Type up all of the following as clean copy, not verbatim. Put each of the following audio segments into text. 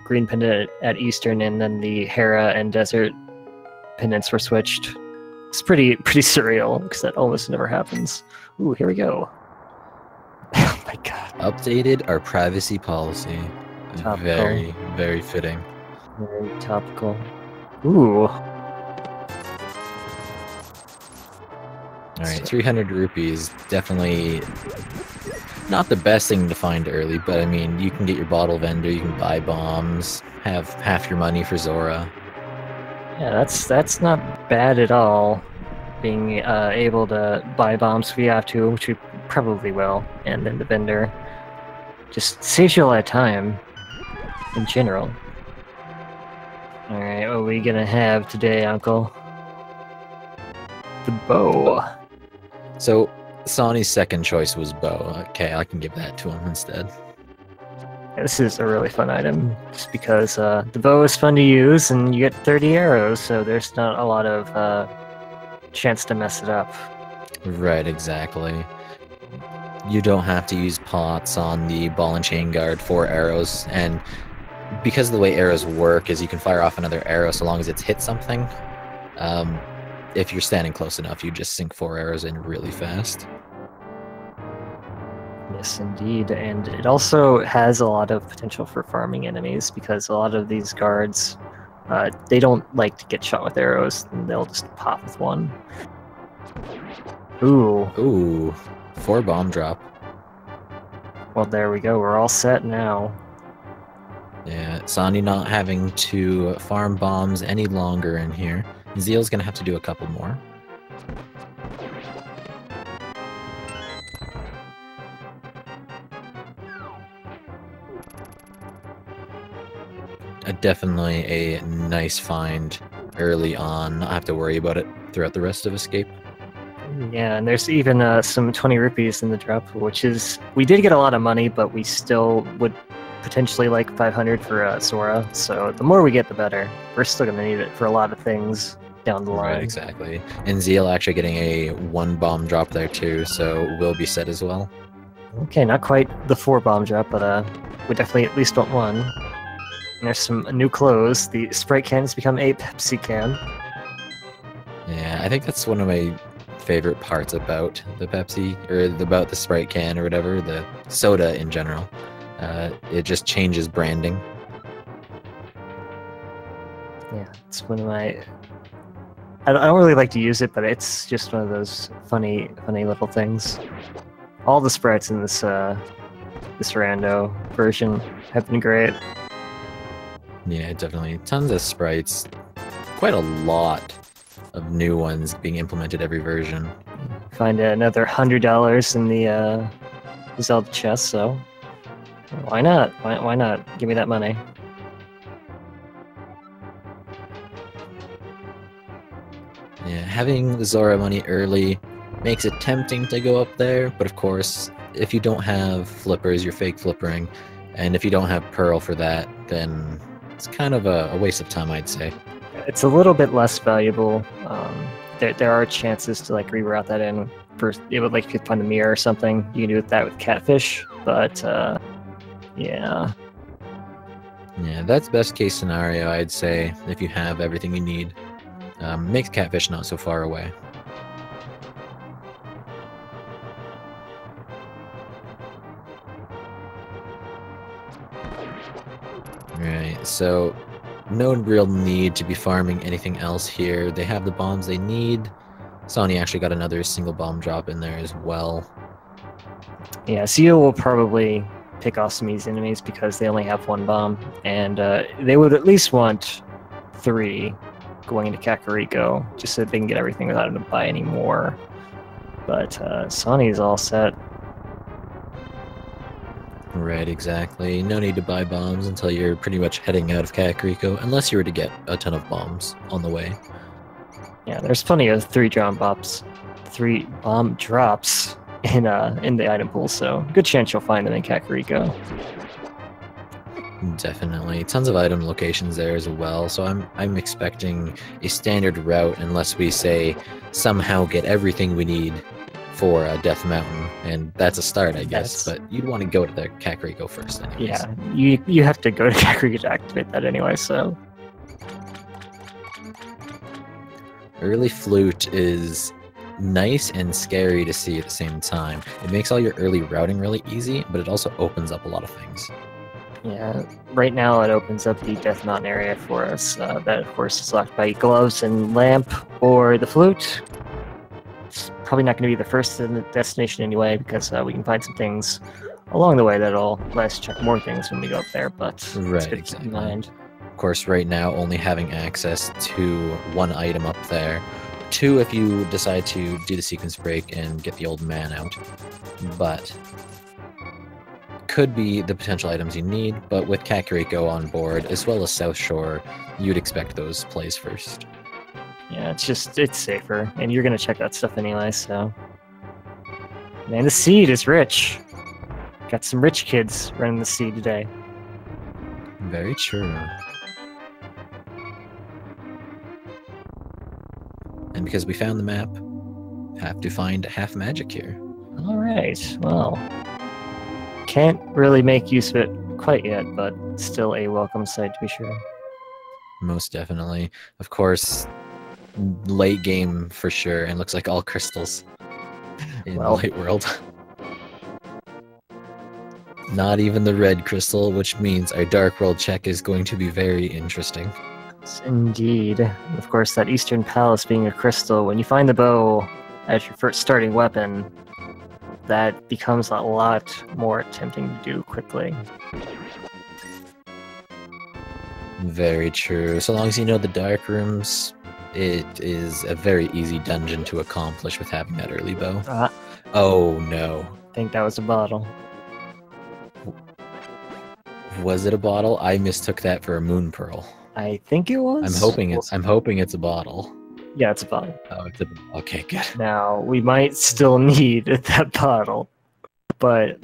green pendant at Eastern, and then the Hera and Desert pendants were switched. It's pretty surreal, because that almost never happens. Ooh, here we go. Oh my god. Updated our privacy policy. Topical. Very, very fitting. Very topical. Ooh. Alright, 300 rupees, definitely not the best thing to find early, but I mean, you can get your bottle vendor, you can buy bombs, have half your money for Zora. Yeah, that's not bad at all. Being able to buy bombs if we have to, which we probably will, and then the vendor just saves you a lot of time in general. Alright, what are we gonna have today, Uncle? The bow. So, Sonny's second choice was bow. Okay, I can give that to him instead. This is a really fun item, just because the bow is fun to use, and you get 30 arrows, so there's not a lot of chance to mess it up. Right, exactly. You don't have to use pots on the ball and chain guard for arrows, and because of the way arrows work is you can fire off another arrow so long as it's hit something. If you're standing close enough, you just sink 4 arrows in really fast. Yes, indeed, and it also has a lot of potential for farming enemies, because a lot of these guards, they don't like to get shot with arrows, and they'll just pop with one. Ooh. Ooh, 4 bomb drop. Well, there we go, we're all set now. Yeah, Sonny not having to farm bombs any longer in here. Zheal's gonna have to do a couple more. Definitely a nice find early on. Not have to worry about it throughout the rest of Escape. Yeah, and there's even some 20 rupees in the drop, which is... We did get a lot of money, but we still would potentially like 500 for Zora, so the more we get, the better. We're still gonna need it for a lot of things down the line. Right, exactly. And Zheal actually getting a 1 bomb drop there too, so we'll be set as well. Okay, not quite the 4 bomb drop, but we definitely at least want 1. And there's some new clothes. The Sprite can has become a Pepsi can. Yeah, I think that's one of my favorite parts about the Pepsi, or about the Sprite can or whatever, the soda in general. It just changes branding. Yeah, it's one of my... I don't really like to use it, but it's just one of those funny little things. All the sprites in this this rando version have been great. Yeah, definitely. Tons of sprites. Quite a lot of new ones being implemented every version. Find another $100 in the Zelda chest, so why not? Why not? Give me that money. Yeah, having the Zora money early makes it tempting to go up there, but of course, if you don't have flippers, you're fake flippering, and if you don't have Pearl for that, then it's kind of a waste of time, I'd say. It's a little bit less valuable. There are chances to like reroute that in. First, it would like if you find the mirror or something, you can do that with catfish, but yeah. Yeah, that's best case scenario, I'd say, if you have everything you need. Makes catfish not so far away. Right, so no real need to be farming anything else here. They have the bombs they need. Sony actually got another single bomb drop in there as well. Yeah, Zheal will probably pick off some easy enemies because they only have 1 bomb, and they would at least want 3 going into Kakariko, just so they can get everything without having to buy any more. But Sony's all set. Right, exactly. No need to buy bombs until you're pretty much heading out of Kakariko, unless you were to get a ton of bombs on the way. Yeah, there's plenty of 3 bomb drops in the item pool, so good chance you'll find them in Kakariko. Definitely. Tons of item locations there as well, so I'm expecting a standard route unless we say somehow get everything we need for Death Mountain, and that's a start, I guess. But you'd want to go to the Kakariko first, anyways. Yeah, you have to go to Kakariko to activate that anyway. So early flute is nice and scary to see at the same time. It makes all your early routing really easy, but it also opens up a lot of things. yeah, right now it opens up the Death Mountain area for us. That of course is locked by gloves and lamp or the flute. It's probably not going to be the first destination anyway, because we can find some things along the way that'll let us check more things when we go up there. But it's good to keep in mind. Of course, right now only having access to one item up there. 2 if you decide to do the sequence break and get the old man out. But could be the potential items you need, but with Kakariko on board, as well as South Shore, you'd expect those plays first. Yeah, it's safer, and you're gonna check that stuff anyway, so... Man, the seed is rich! Got some rich kids running the seed today. Very true. And because we found the map, have to find half magic here. Alright, well... Can't really make use of it quite yet, but still a welcome sight to be sure. Most definitely. Of course, late game for sure, and looks like all crystals in Light World. Not even the red crystal, which means our Dark World check is going to be very interesting. Yes, indeed. Of course, that Eastern Palace being a crystal, when you find the bow as your first starting weapon, that becomes a lot more tempting to do quickly. Very true. So long as you know the dark rooms, it is a very easy dungeon to accomplish with having that early bow. Oh no. I think that was a bottle. Was it a bottle? I mistook that for a moon pearl. I think it was. I'm hoping it's a bottle. Yeah, it's a bottle. Oh, it's a... Okay, good. Now, we might still need that bottle, but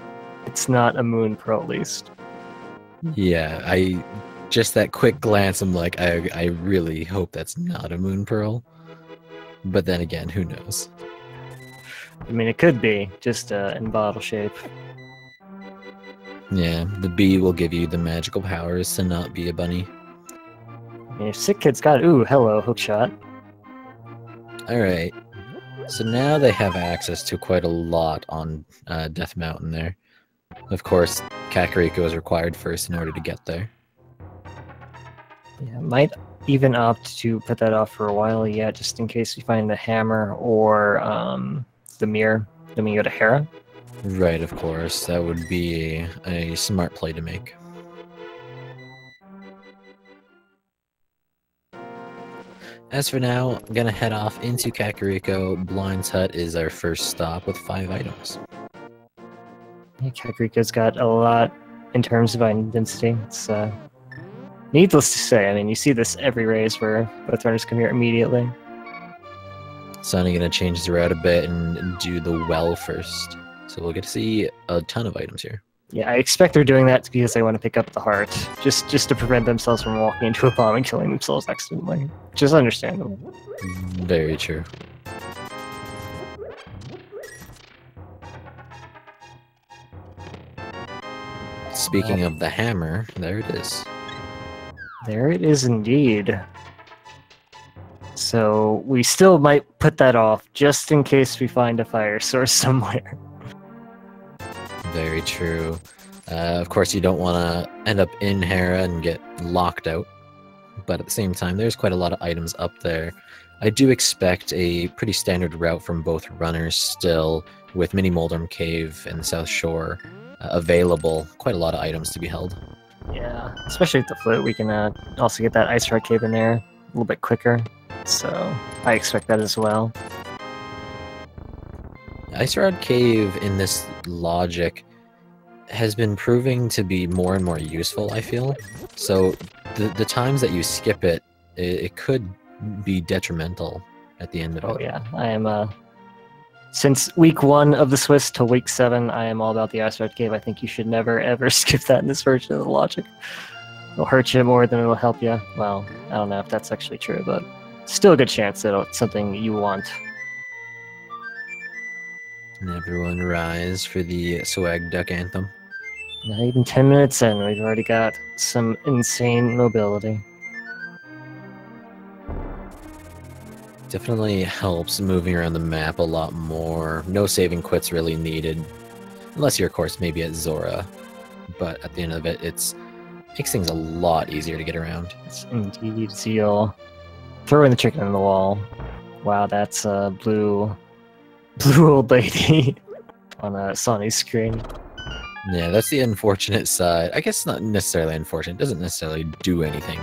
it's not a moon pearl at least. Yeah, just that quick glance, I'm like, I really hope that's not a moon pearl. But then again, who knows? I mean, it could be, just in bottle shape. Yeah, the bee will give you the magical powers to not be a bunny. I mean, if Sick Kid's got it, ooh, hello, hookshot. Alright, so now they have access to quite a lot on Death Mountain there. Of course, Kakariko is required first in order to get there. Yeah, might even opt to put that off for a while yet, just in case we find the hammer or the mirror. Then we go to Hera. Right, of course. That would be a smart play to make. As for now, I'm gonna head off into Kakariko. Blind's Hut is our first stop with 5 items. Yeah, Kakariko's got a lot in terms of item density. It's needless to say. I mean, you see this every race where both runners come here immediately. So I'm gonna change the route a bit and do the well first. So we'll get to see a ton of items here. Yeah, I expect they're doing that because they want to pick up the heart, just to prevent themselves from walking into a bomb and killing themselves accidentally, which is understandable. Very true. Speaking of the hammer, there it is. There it is indeed. So we still might put that off just in case we find a fire source somewhere. Very true. Of course, you don't want to end up in Hera and get locked out. But at the same time, there's quite a lot of items up there. I do expect a pretty standard route from both runners still, with Mini Moldrum Cave and the South Shore available. Quite a lot of items to be held. Yeah, especially with the flute, we can also get that Ice Rod Cave in there a little bit quicker. So I expect that as well. Ice Rod Cave in this logic has been proving to be more and more useful, I feel. So the times that you skip it, it could be detrimental at the end of it. Oh yeah, I am, since week 1 of the Swiss till week 7, I am all about the Ice Rod Cave. I think you should never ever skip that in this version of the logic. It'll hurt you more than it'll help you. Well, I don't know if that's actually true, but still a good chance that it's something you want. And everyone rise for the Swag Duck Anthem. Not even 10 minutes in, we've already got some insane mobility. Definitely helps moving around the map a lot more. No saving quits really needed. Unless you're, of course, maybe at Zora. But at the end of it, makes things a lot easier to get around. It's indeed Zheal. Throwing the chicken in the wall. Wow, that's a blue old lady on Sonny's screen. Yeah, that's the unfortunate side. I guess not necessarily unfortunate. It doesn't necessarily do anything.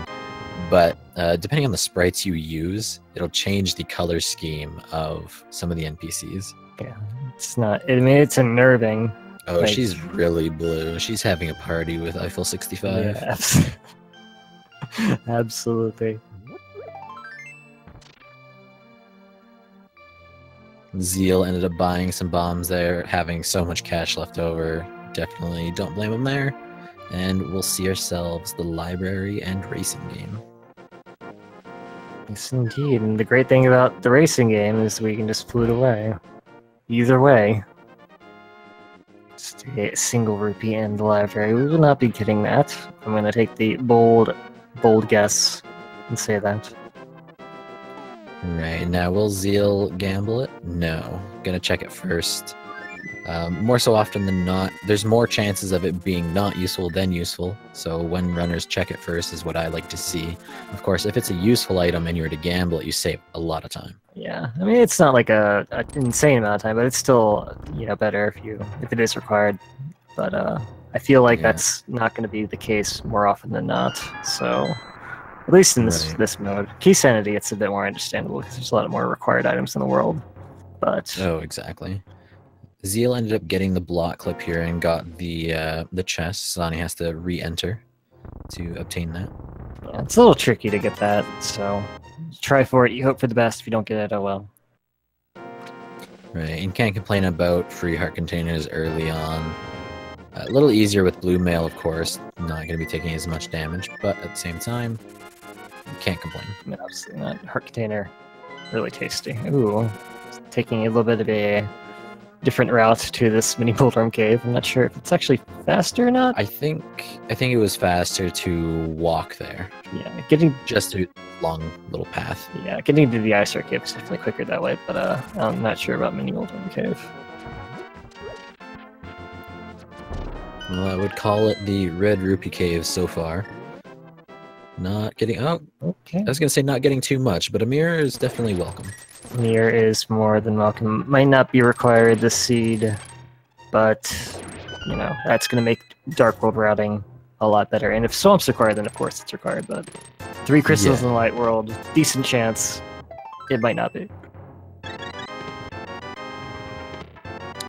But depending on the sprites you use, it'll change the color scheme of some of the NPCs. Yeah, it's not... I mean, it's unnerving. Oh, like, she's really blue. She's having a party with Eiffel 65. Yeah, absolutely. Zheal ended up buying some bombs there, having so much cash left over. Definitely don't blame him there. And we'll see ourselves the library and racing game. Yes, indeed. And the great thing about the racing game is we can just flute away. Either way. Just a single rupee in the library. We will not be getting that. I'm going to take the bold guess and say that. Right, now will Zheal gamble it? No. Gonna check it first. More so often than not, there's more chances of it being not useful than useful, so when runners check it first is what I like to see. Of course, if it's a useful item and you were to gamble it, you save a lot of time. Yeah, I mean, it's not like an insane amount of time, but it's still, you know, better if it is required. But I feel like that's not going to be the case more often than not, so... At least in this mode. Key Sanity, it's a bit more understandable because there's a lot more required items in the world. But oh, exactly. Zheal ended up getting the block clip here and got the chest. Sonny has to re-enter to obtain that. Yeah, it's a little tricky to get that, so try for it. You hope for the best. If you don't get it, oh well. Right, and can't complain about free heart containers early on. A little easier with blue mail, of course. Not going to be taking as much damage, but at the same time, you can't complain. No, absolutely not. Heart container, really tasty. Ooh, taking a little bit of a different route to this mini Bullworm cave. I'm not sure if it's actually faster or not. I think it was faster to walk there. Yeah, getting just a long little path. Yeah, getting to the Ice Rock cave is definitely quicker that way, but I'm not sure about mini Bullworm cave. Well, I would call it the Red Rupee Cave so far. Not getting... Oh, okay. I was going to say not getting too much, but a mirror is definitely welcome. Mirror is more than welcome. Might not be required this seed, but, you know, that's going to make Dark World routing a lot better. And if Swamp's required, then of course it's required, but 3 crystals in the Light World, decent chance it might not be.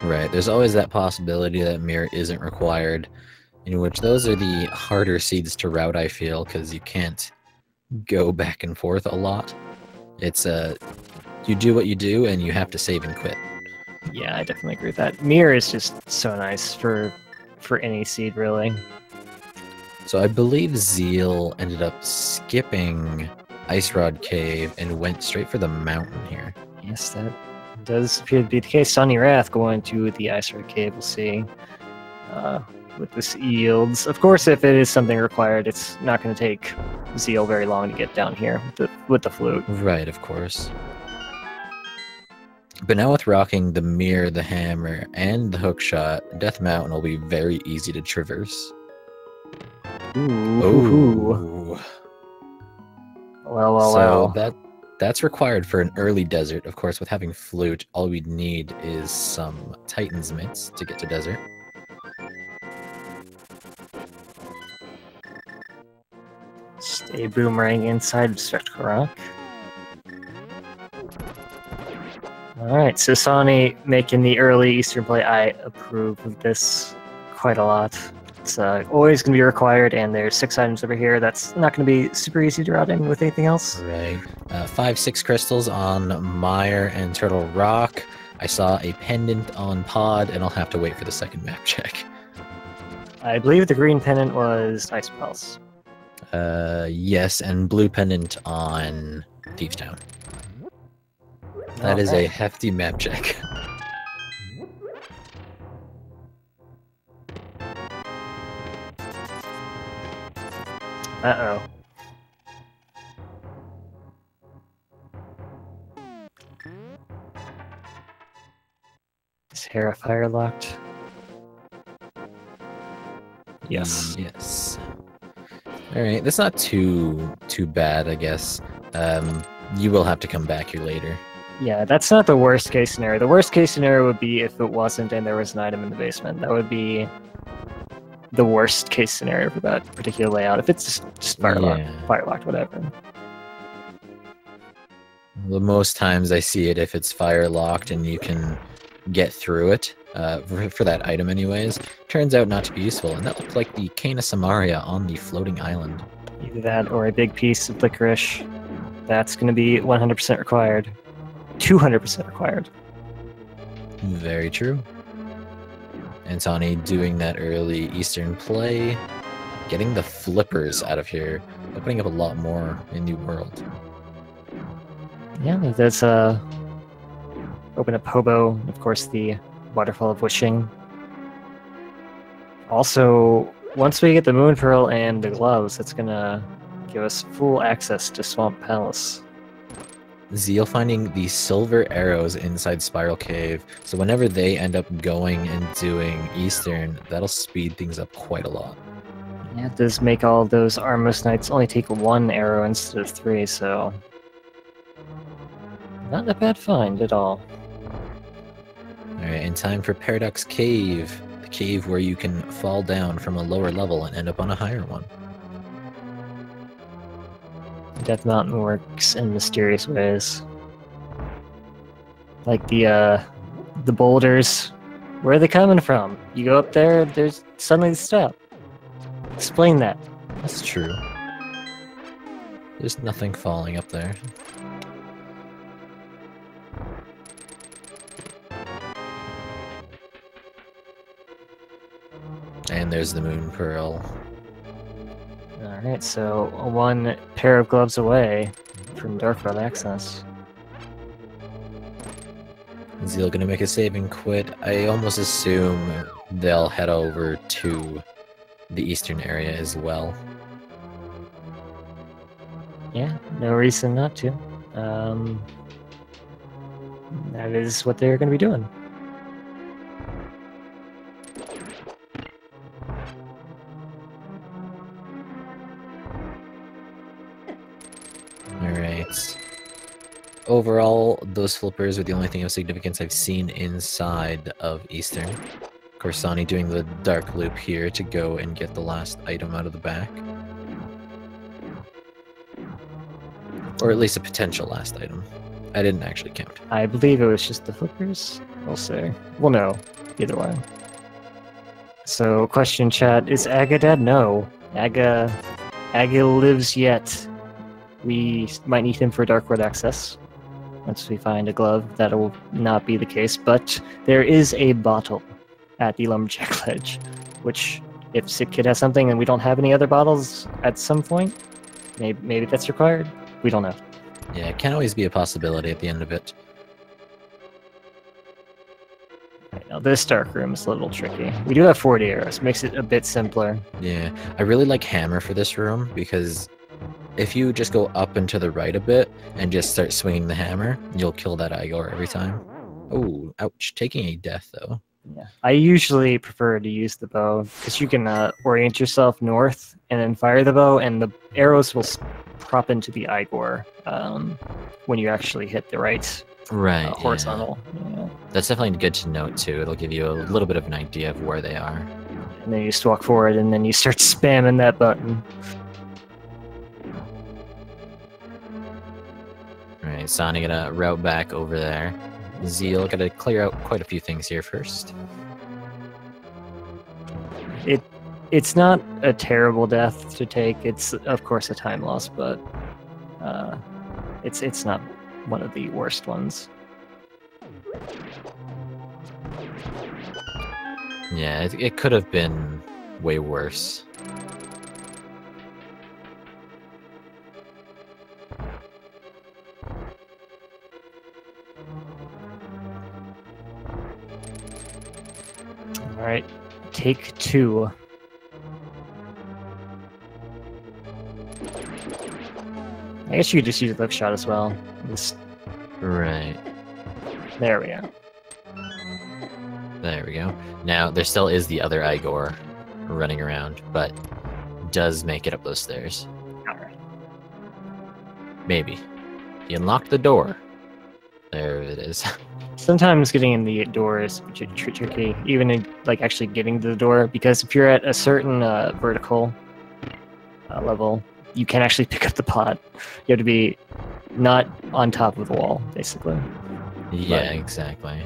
Right, there's always that possibility that mirror isn't required, in which those are the harder seeds to route, I feel, because you can't go back and forth a lot. It's you do what you do, and you have to save and quit. Yeah, I definitely agree with that. Mirror is just so nice for any seed, really. So I believe Zheal ended up skipping Ice Rod Cave and went straight for the mountain here. Yes, that does appear to be the case. Sawneyrath going to the Ice Road Cave, we'll see what this yields. Of course, if it is something required, it's not going to take Zheal very long to get down here with the flute. Right, of course. But now with rocking the mirror, the hammer, and the hookshot, Death Mountain will be very easy to traverse. Ooh. Ooh. Well. That's required for an early desert. Of course, with having flute, all we'd need is some Titan's Mitts to get to desert. Stay boomerang inside Spectacle Rock. Alright, so Sonny making the early Eastern play. I approve of this quite a lot. It's always going to be required, and there's 6 items over here. That's not going to be super easy to route in with anything else. Right. 5-6 crystals on Mire and Turtle Rock. I saw a pendant on Pod, and I'll have to wait for the second map check. I believe the green pendant was Ice Pulse. Yes, and blue pendant on Thieves Town. That is a hefty map check. Uh-oh. Is Hera fire locked? Yes. Yes. All right, that's not too bad, I guess. You will have to come back here later. Yeah, that's not the worst case scenario. The worst case scenario would be if it wasn't and there was an item in the basement. That would be the worst case scenario for that particular layout. If it's just fire locked, whatever. The most times I see it if it's fire locked and you can get through it, for that item anyways, turns out not to be useful, and that looked like the Cana Samaria on the floating island. Either that or a big piece of licorice. That's going to be 100% required. 200% required. Very true. And Sawney doing that early Eastern play, getting the flippers out of here, opening up a lot more in the world. Yeah, there's open up Hobo, of course the Waterfall of Wishing. Also, once we get the Moon Pearl and the gloves, it's gonna give us full access to Swamp Palace. Zheal finding the silver arrows inside Spiral Cave, so whenever they end up going and doing Eastern, that'll speed things up quite a lot. Yeah, it does make all those Armos Knights only take 1 arrow instead of 3, so not a bad find at all. Alright, in time for Paradox Cave, the cave where you can fall down from a lower level and end up on a higher one. Death Mountain works in mysterious ways. Like the boulders. Where are they coming from? You go up there, there's suddenly stop. Explain that. That's true. There's nothing falling up there. And there's the Moon Pearl. Alright, so 1 pair of gloves away from Dark World access. Zheal gonna make a save and quit. I almost assume they'll head over to the eastern area as well. Yeah, no reason not to. That is what they're gonna be doing. Alright. Overall, those flippers are the only thing of significance I've seen inside of Eastern. Of course, Sawney doing the dark loop here to go and get the last item out of the back. Or at least a potential last item. I didn't actually count. I believe it was just the flippers, we'll say. We'll know, either way. So, question chat, is Aga dead? No. Aga lives yet. We might need him for Dark World access. Once we find a glove, that will not be the case, but there is a bottle at the Lumberjack Ledge, which, if Sick Kid has something and we don't have any other bottles at some point, maybe that's required? We don't know. Yeah, it can always be a possibility at the end of it. Right, now this dark room is a little tricky. We do have 40 arrows, makes it a bit simpler. Yeah, I really like Hammer for this room, because if you just go up and to the right a bit and just start swinging the hammer, you'll kill that Igor every time. Oh, ouch. Taking a death, though. Yeah, I usually prefer to use the bow, because you can orient yourself north and then fire the bow, and the arrows will prop into the Igor when you actually hit the right horizontal. Yeah. That's definitely good to note, too. It'll give you a little bit of an idea of where they are. And then you just walk forward, and then you start spamming that button. Alright, Sawney gonna route back over there. Zheal gotta clear out quite a few things here first. It's not a terrible death to take. It's of course a time loss, but it's not one of the worst ones. Yeah, it could have been way worse. Alright, take 2. I guess you could just use lift shot as well. Just... Right. There we go. There we go. Now, there still is the other Igor running around, but does make it up those stairs. Alright. Maybe. He unlocked the door. There it is. Sometimes getting in the door is tricky, even in, like, actually getting to the door, because if you're at a certain vertical level, you can actually pick up the pot. You have to be not on top of the wall, basically. Yeah, But... exactly.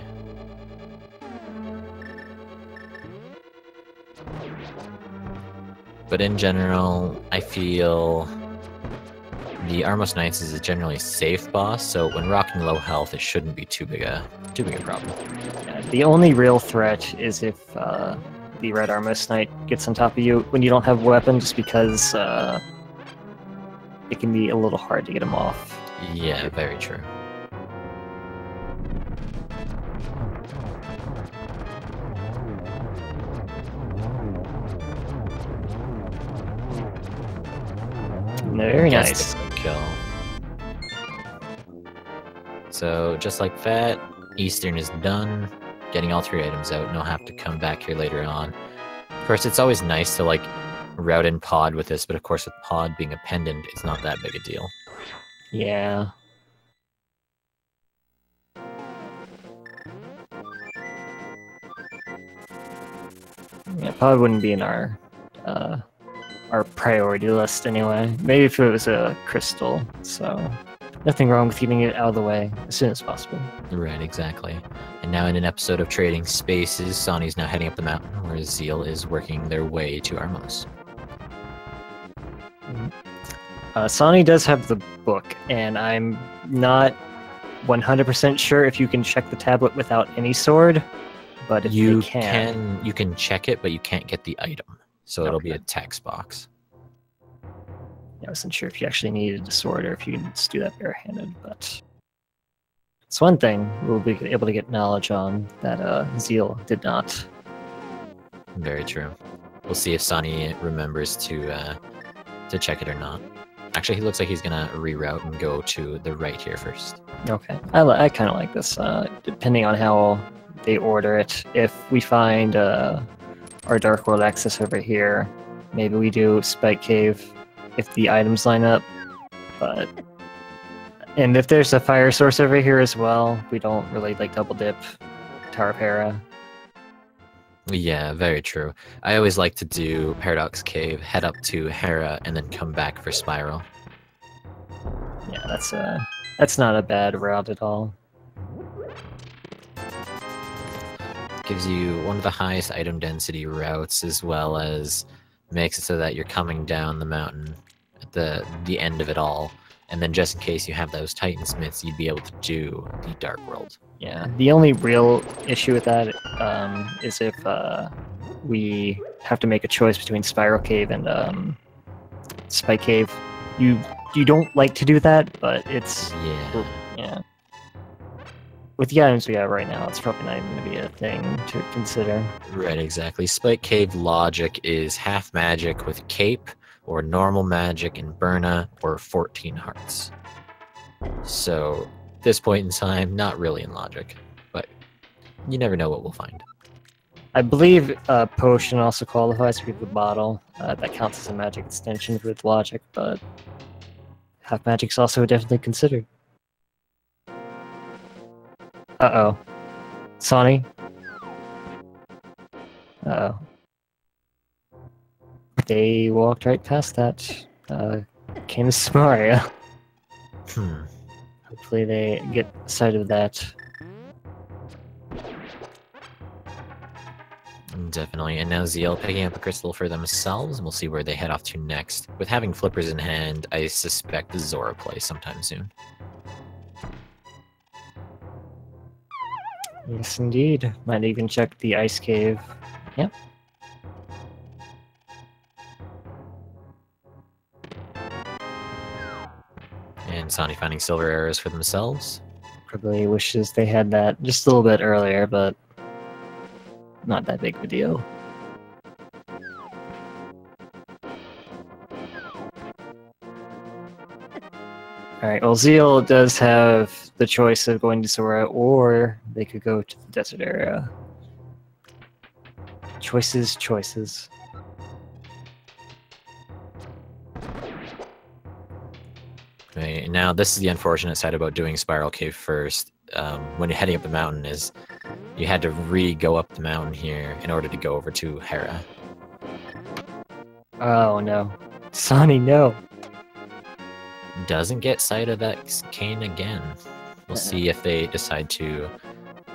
But in general, I feel the Armos Knights is a generally safe boss, so when rocking low health, it shouldn't be too big a problem. Yeah, the only real threat is if the Red Armos Knight gets on top of you when you don't have a weapon, just because it can be a little hard to get him off. Yeah, very true. Very nice. Kill. So, just like that, Eastern is done. Getting all 3 items out, and I'll have to come back here later on. Of course, it's always nice to, like, route in Pod with this, but of course with Pod being a pendant, it's not that big a deal. Yeah. Yeah, Pod wouldn't be in our priority list anyway. Maybe if it was a crystal, so nothing wrong with getting it out of the way as soon as possible. Right, exactly. And now in an episode of Trading Spaces, Sonny's now heading up the mountain, where Zheal is working their way to Armos. Sony does have the book, and I'm not 100% sure if you can check the tablet without any sword, but if you can check it, but you can't get the item. So it'll be a text box. I wasn't sure if you actually needed a sword or if you can just do that barehanded, but it's one thing we'll be able to get knowledge on that Zheal did not. Very true. We'll see if Sonny remembers to check it or not. Actually, he looks like he's gonna reroute and go to the right here first. Okay, I kind of like this. Depending on how they order it, if we find our Dark World access over here, maybe we do Spike Cave if the items line up. And if there's a fire source over here as well, we don't really like double dip Tower of Hera. Yeah, very true. I always like to do Paradox Cave, head up to Hera, and then come back for Spiral. Yeah, that's not a bad route at all. Gives you one of the highest item density routes, as well as makes it so that you're coming down the mountain at the end of it all. And then just in case you have those Titan Smiths, you'd be able to do the Dark World. Yeah, the only real issue with that is if we have to make a choice between Spiral Cave and Spike Cave. You don't like to do that, but it's... Yeah. With the items we have right now, it's probably not even going to be a thing to consider. Right, exactly. Spike Cave logic is half magic with Cape, or normal magic in Burna, or 14 hearts. So, at this point in time, not really in logic, but you never know what we'll find. I believe Potion also qualifies for the bottle. That counts as a magic extension with logic, but half magic's also definitely considered. Uh-oh. Sonny? Uh-oh. They walked right past that. Came to Samaria. Hopefully they get sight of that. Definitely, and now Zheal picking up a crystal for themselves, and we'll see where they head off to next. With having flippers in hand, I suspect the Zora play sometime soon. Yes, indeed. Might even check the ice cave. Yep. And Sonny finding silver arrows for themselves. Probably wishes they had that just a little bit earlier, but not that big of a deal. Alright, well, Zheal does have the choice of going to Zora, or they could go to the desert area. Choices, choices. Right, now this is the unfortunate side about doing Spiral Cave first. When you're heading up the mountain is you had to go up the mountain here in order to go over to Hera. Oh no. Sonny, no. Doesn't get sight of that cane again. We'll see if they decide to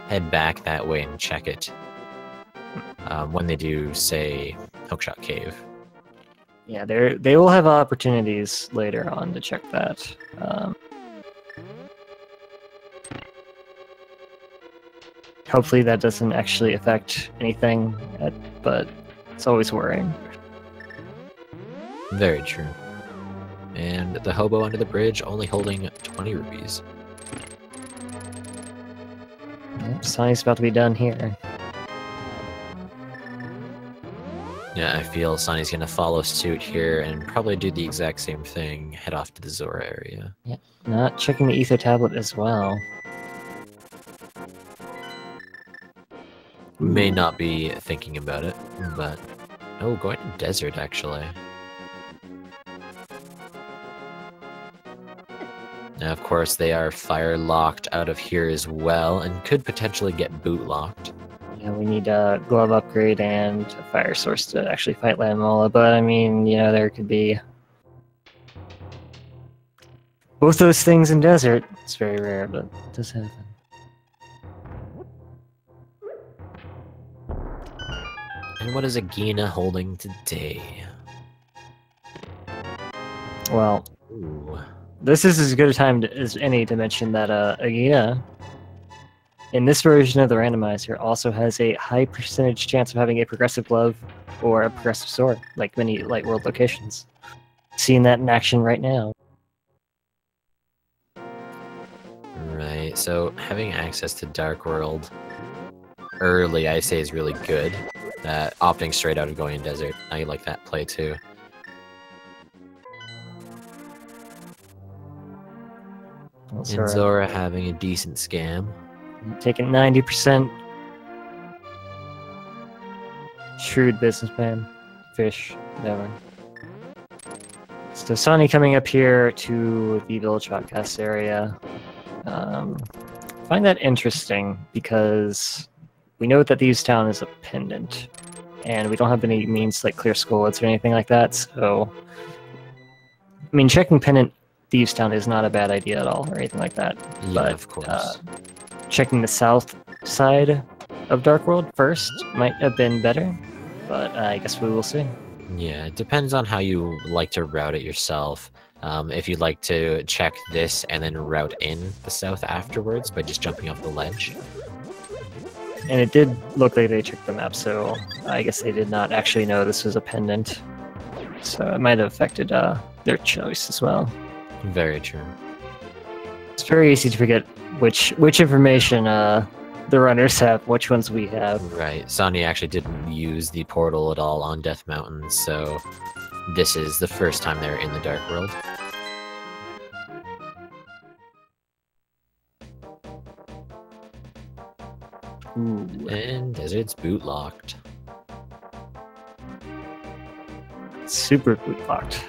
head back that way and check it. When they do, say, Hookshot Cave. Yeah, they will have opportunities later on to check that. Hopefully that doesn't actually affect anything, but it's always worrying. Very true. And the hobo under the bridge only holding 20 rupees. Yep, Sonny's about to be done here. Yeah, I feel Sonny's gonna follow suit here and probably do the exact same thing, head off to the Zora area. Yeah, not checking the ether tablet as well. May not be thinking about it, but... Oh, going to desert, actually. Now, of course, they are fire-locked out of here as well, and could potentially get boot-locked. Yeah, we need a glove upgrade and a fire source to actually fight Lamola, but I mean, you know, there could be both those things in desert. It's very rare, but it does happen. And what is Agina holding today? Well, Ooh. this is as good a time as any to mention that Agina, in this version of the randomizer, also has a high percentage chance of having a progressive glove or a progressive sword, like many Light World locations. Seeing that in action right now. Right, so having access to Dark World early, I say, is really good. Opting straight out of going in desert, I like that play too. Well, And Zora having a decent scam. Taking 90%. Shrewd businessman. Fish. Whatever. So Sonny coming up here to the Village Podcast area. Find that interesting because we know that Thieves Town is a pendant. And we don't have any means to like clear Skolets or anything like that, so... I mean, checking pendant Thieves Town is not a bad idea at all, or anything like that. Yeah, but, of course. Checking the south side of Dark World first might have been better, but I guess we will see. Yeah, it depends on how you like to route it yourself. If you'd like to check this and then route in the south afterwards by just jumping off the ledge. And it did look like they checked the map, so I guess they did not actually know this was a pendant. So it might have affected their choice as well. Very true. It's very easy to forget which information the runners have, which ones we have. Right. Sonny actually didn't use the portal at all on Death Mountain, so this is the first time they're in the Dark World. Ooh. And Desert's boot locked. Super boot locked.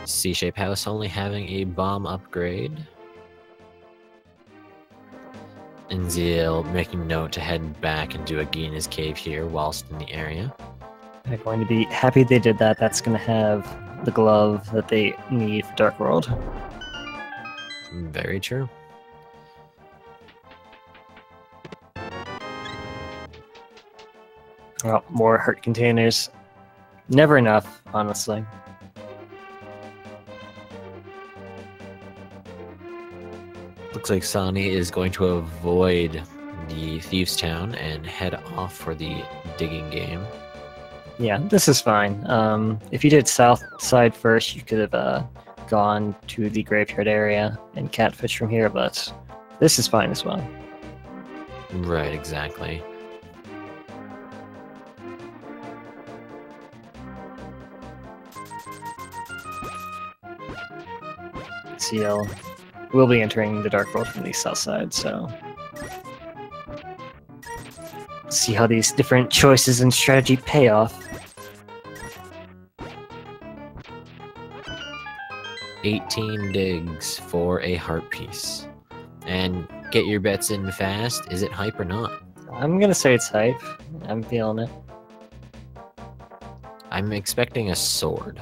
C-Shape House only having a bomb upgrade. And Zheal making note to head back and do Agina's cave here whilst in the area. They're going to be happy they did that. That's going to have the glove that they need for Dark World. Very true. Well, more hurt containers. Never enough, honestly. Looks like Sonny is going to avoid the Thieves Town and head off for the digging game. Yeah, this is fine. If you did south side first, you could have gone to the graveyard area and catfish from here, but this is fine as well. Right, exactly. Zheal will be entering the Dark World from the south side, so see how these different choices and strategy pay off. 18 digs for a heart piece. And get your bets in fast. Is it hype or not? I'm gonna say it's hype. I'm feeling it. I'm expecting a sword.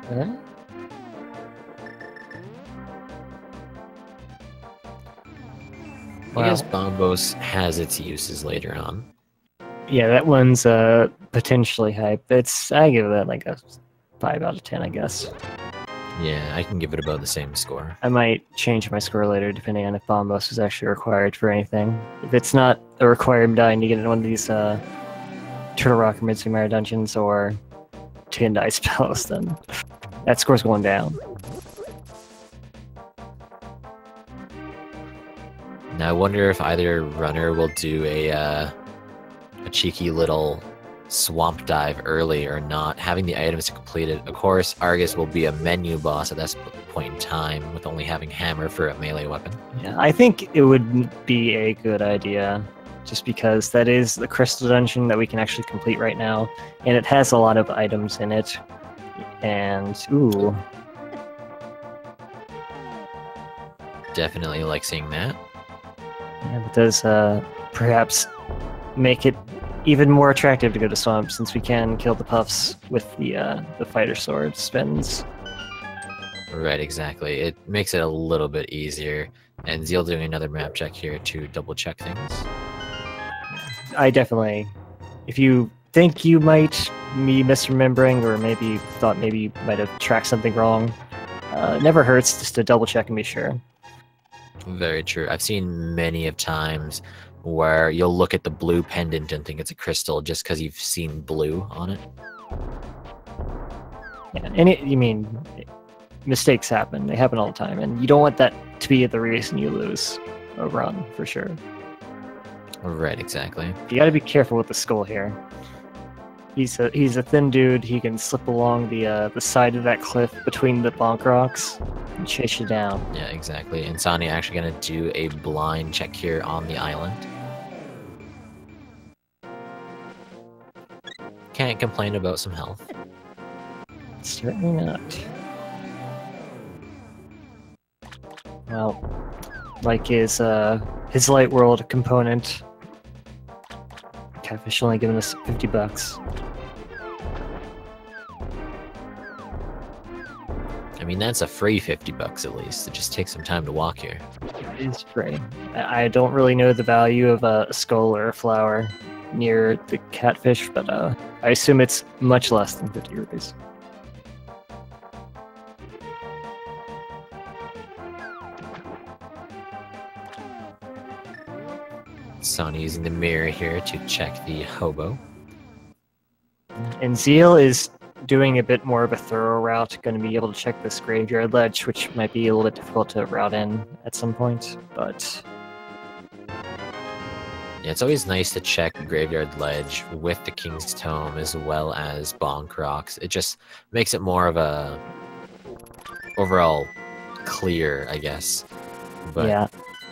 Huh? I guess Bombos has its uses later on. Yeah, that one's potentially hype. I give that like a 5 out of 10, I guess. Yeah, I can give it about the same score. I might change my score later depending on if Bombos is actually required for anything. If it's not a required medallion to get in one of these Turtle Rock or Midsummer dungeons or 10 die spells, then that score's going down. Now I wonder if either runner will do a cheeky little swamp dive early or not, having the items to complete it. Of course, Argus will be a menu boss at this point in time, with only having hammer for a melee weapon. Yeah, I think it would be a good idea, just because that is the crystal dungeon that we can actually complete right now, and it has a lot of items in it. And ooh, definitely like seeing that. yeah, it does perhaps make it even more attractive to go to Swamp, since we can kill the puffs with the fighter sword spins. Right, exactly. It makes it a little bit easier. And Zheal doing another map check here to double check things. I definitely, if you think you might be misremembering, or maybe thought maybe you might have tracked something wrong, never hurts just to double check and be sure. Very true. I've seen many of times where you'll look at the blue pendant and think it's a crystal just because you've seen blue on it. Yeah, and you mean, mistakes happen. They happen all the time, and you don't want that to be the reason you lose a run, for sure. Right, exactly. You gotta be careful with the skull here. He's a thin dude. He can slip along the side of that cliff between the bonk rocks and chase you down. Yeah, exactly. And Sani actually gonna do a blind check here on the island. Can't complain about some health. Certainly not. Well, like his Light World component, Catfish only giving us $50. I mean, that's a free $50 at least. It just takes some time to walk here. It is free. I don't really know the value of a skull or a flower near the Catfish, but I assume it's much less than 50 rupees. Sonny using the mirror here to check the hobo. And Zheal is doing a bit more of a thorough route, going to be able to check this graveyard ledge, which might be a little bit difficult to route in at some point, but... Yeah, it's always nice to check Graveyard Ledge with the King's Tome as well as Bonk Rocks. It just makes it more of a overall clear, I guess. But yeah,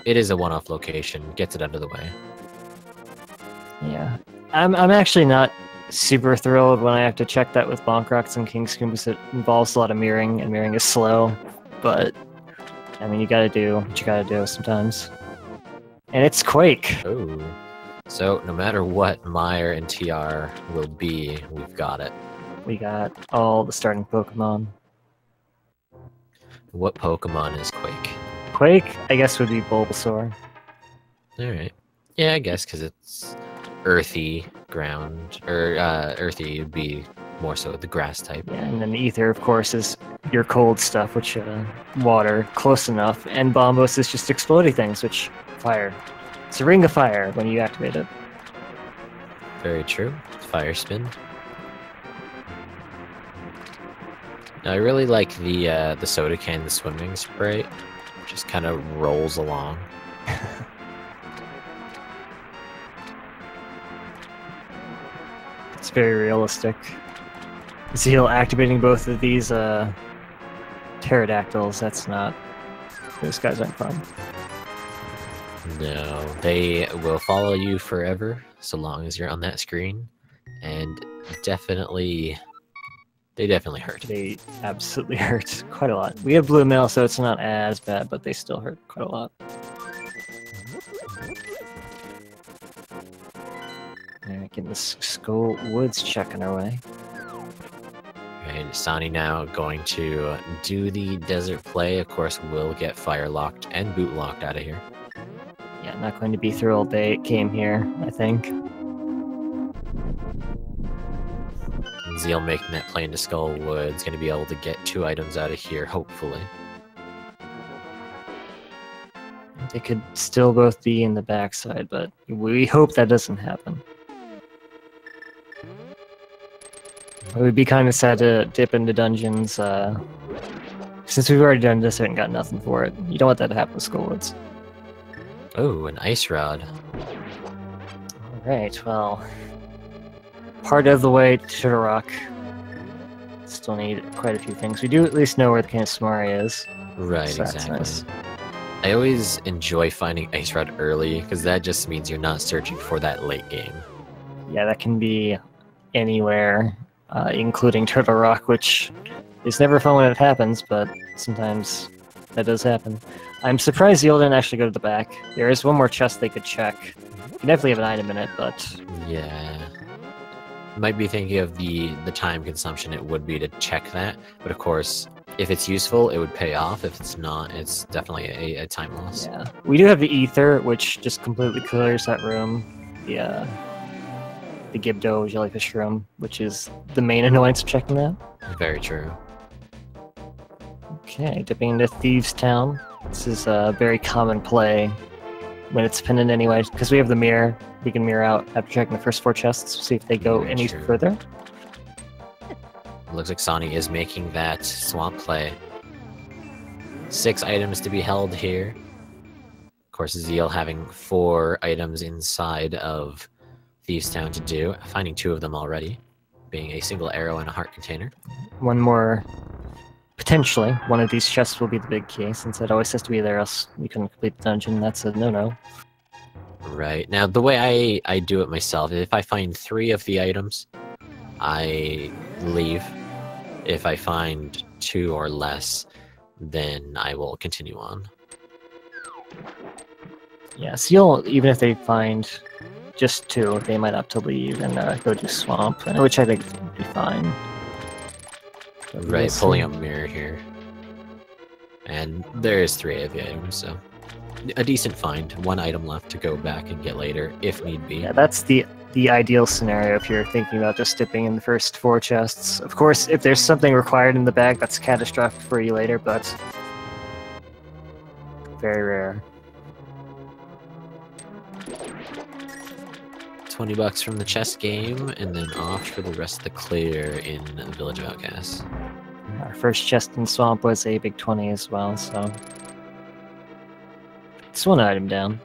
it is a one-off location, gets it under the way. yeah. I'm actually not super thrilled when I have to check that with Bonk Rocks and King's Tome, because it involves a lot of mirroring, and mirroring is slow, but I mean, you gotta do what you gotta do sometimes. And it's Quake! Oh. So, no matter what Meyer and TR will be, we've got it. We got all the starting Pokemon. What Pokemon is Quake? Quake, I guess, would be Bulbasaur. Alright. Yeah, I guess, because it's earthy ground, or earthy would be more so the grass type. Yeah, and then Ether, of course, is your cold stuff, which water, close enough. And Bombos is just exploding things, which fire. It's a ring of fire when you activate it. Very true. Fire spin. Now, I really like the soda can swimming spray. Just kind of rolls along. It's very realistic. Zheal activating both of these pterodactyls, that's not... Those guys aren't fun. No, they will follow you forever, so long as you're on that screen. And definitely... They definitely hurt. They absolutely hurt quite a lot. We have blue mail, so it's not as bad, but they still hurt quite a lot. Alright, getting this Skull Woods check on our way. Right, Sani now going to do the desert play. Of course, will get fire locked and boot locked out of here. Yeah, not going to be through all day. It came here, I think. Zheal making that play into Skull Woods, going to be able to get 2 items out of here, hopefully. They could still both be in the backside, but we hope that doesn't happen. It would be kind of sad to dip into dungeons, since we've already done this and got nothing for it. You don't want that to happen with Skull Woods. Oh, an ice rod. Alright, well... Part of the way to Turtle Rock. Still need quite a few things. We do at least know where the Kansumari is. Right, so exactly. Nice. I always enjoy finding ice rod early, because that just means you're not searching for that late game. Yeah, that can be anywhere, including Turtle Rock, which is never fun when it happens, but sometimes that does happen. I'm surprised Zheal didn't actually go to the back. There is one more chest they could check. You definitely have an item in it, but... Yeah. Might be thinking of the time consumption it would be to check that, but of course, if it's useful, it would pay off. If it's not, it's definitely a time loss. Yeah. We do have the Ether, which just completely clears that room. The Gibdo jellyfish room, which is the main annoyance of checking that. Very true. Okay, dipping into Thieves' Town. This is a very common play when it's pinned anyway, because we have the mirror. We can mirror out after checking the first 4 chests, see if they go any further. Looks like Sani is making that swamp play. 6 items to be held here. Of course, Zheal having 4 items inside of Thieves' Town to do, finding 2 of them already, being a single arrow and a heart container. One more, potentially, one of these chests will be the big key, since it always has to be there, else you couldn't complete the dungeon. That's a no-no. Right. Now, the way I do it myself, if I find 3 of the items, I leave. If I find 2 or less, then I will continue on. Yeah, Zheal, even if they find just 2, they might opt to leave and go to Swamp, which I think would be fine. But right, pulling up mirror here. And there is 3 of the items, so... A decent find. 1 item left to go back and get later, if need be. Yeah, that's the ideal scenario if you're thinking about just dipping in the first 4 chests. Of course, if there's something required in the bag, that's catastrophic for you later, but... very rare. $20 from the chess game, and then off for the rest of the clear in Village of Outcasts. Our first chest in Swamp was a big 20 as well, so... It's 1 item down.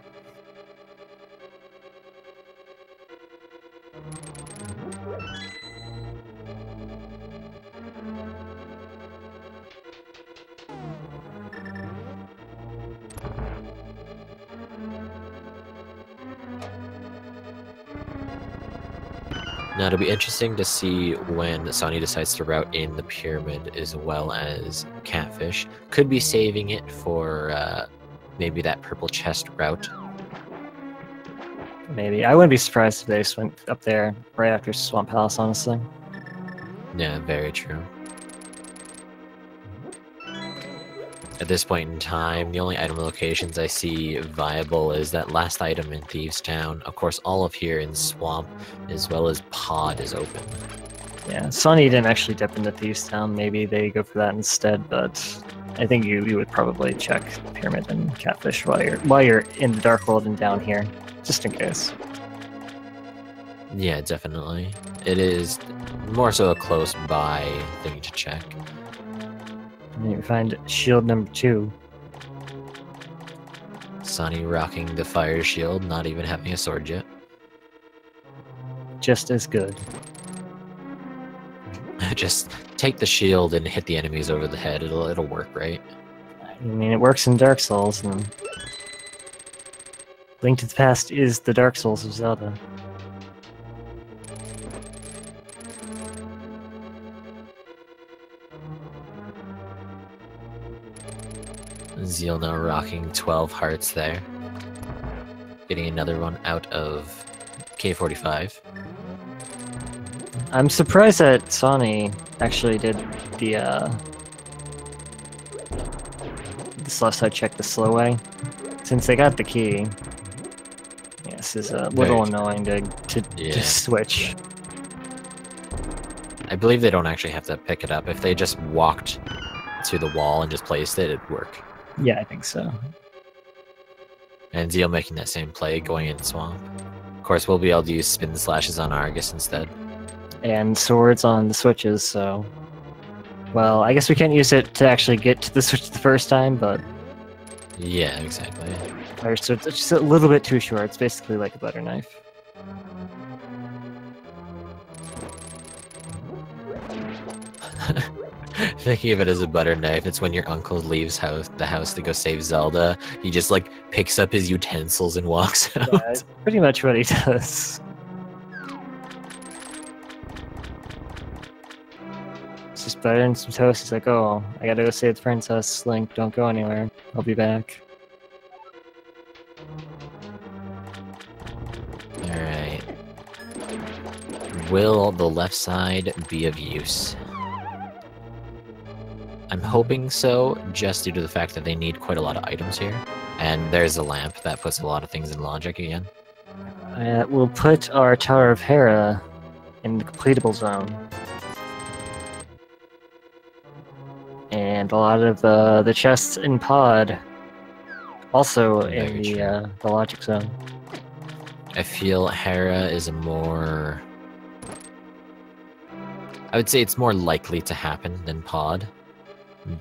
Now it'll be interesting to see when Sani decides to route in the pyramid as well as Catfish. Could be saving it for maybe that purple chest route. Maybe. I wouldn't be surprised if they just went up there right after Swamp Palace, honestly. Yeah, very true. At this point in time, the only item locations I see viable is that last item in Thieves' Town. Of course, all of here in Swamp, as well as Pod is open. Yeah, Sani didn't actually dip into Thieves' Town. Maybe they go for that instead, but I think you would probably check Pyramid and Catfish while you're in the Dark World and down here, just in case. Yeah, definitely. It is more so a close by thing to check. And you find shield number 2. Sani rocking the fire shield, not even having a sword yet. Just as good. just take the shield and hit the enemies over the head. It'll work, right? I mean, it works in Dark Souls, and Link to the Past is the Dark Souls of Zelda. Zheal now rocking 12 hearts there. Getting another one out of K45. I'm surprised that Sony actually did the this last I checked the slow way. Since they got the key. Yeah, this is a little annoying to switch. I believe they don't actually have to pick it up. If they just walked to the wall and just placed it, it'd work. Yeah, I think so. And Zheal making that same play, going in Swamp. Of course, we'll be able to use spin slashes on Argus instead. And swords on the switches, so... Well, I guess we can't use it to actually get to the switch the first time, but... Yeah, exactly. So it's just a little bit too short. It's basically like a butter knife. Thinking of it as a butter knife, it's when your uncle leaves the house to go save Zelda. He just like picks up his utensils and walks out. Yeah, it's pretty much what he does. It's just butter and some toast. He's like, oh, I gotta go save the princess. Link, don't go anywhere. I'll be back. Alright. Will the left side be of use? I'm hoping so, just due to the fact that they need quite a lot of items here. And there's a lamp that puts a lot of things in logic again. We'll put our Tower of Hera in the completable zone. And a lot of the chests in Pod also in the logic zone. I feel Hera is a more... I would say it's more likely to happen than Pod.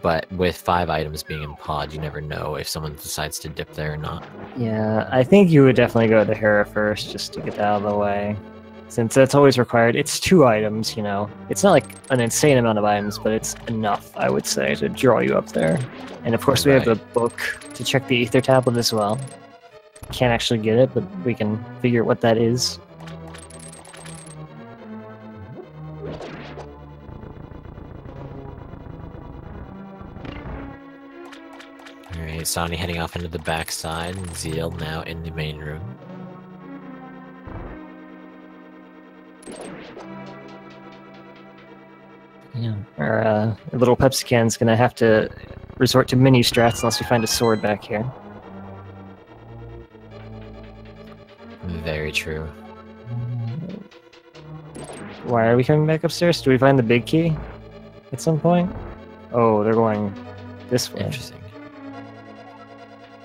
But with 5 items being in Pod, you never know if someone decides to dip there or not. Yeah, I think you would definitely go to Hera first, just to get that out of the way. Since that's always required. It's 2 items, you know. It's not like an insane amount of items, but it's enough, I would say, to draw you up there. And of course we have the book to check the Ether Tablet as well. Can't actually get it, but we can figure out what that is. Alright, Sony heading off into the backside, and Zheal now in the main room. Yeah, our little Pepsi can's gonna have to resort to mini strats unless we find a sword back here. Very true. Why are we coming back upstairs? Do we find the big key at some point? Oh, they're going this way. Interesting.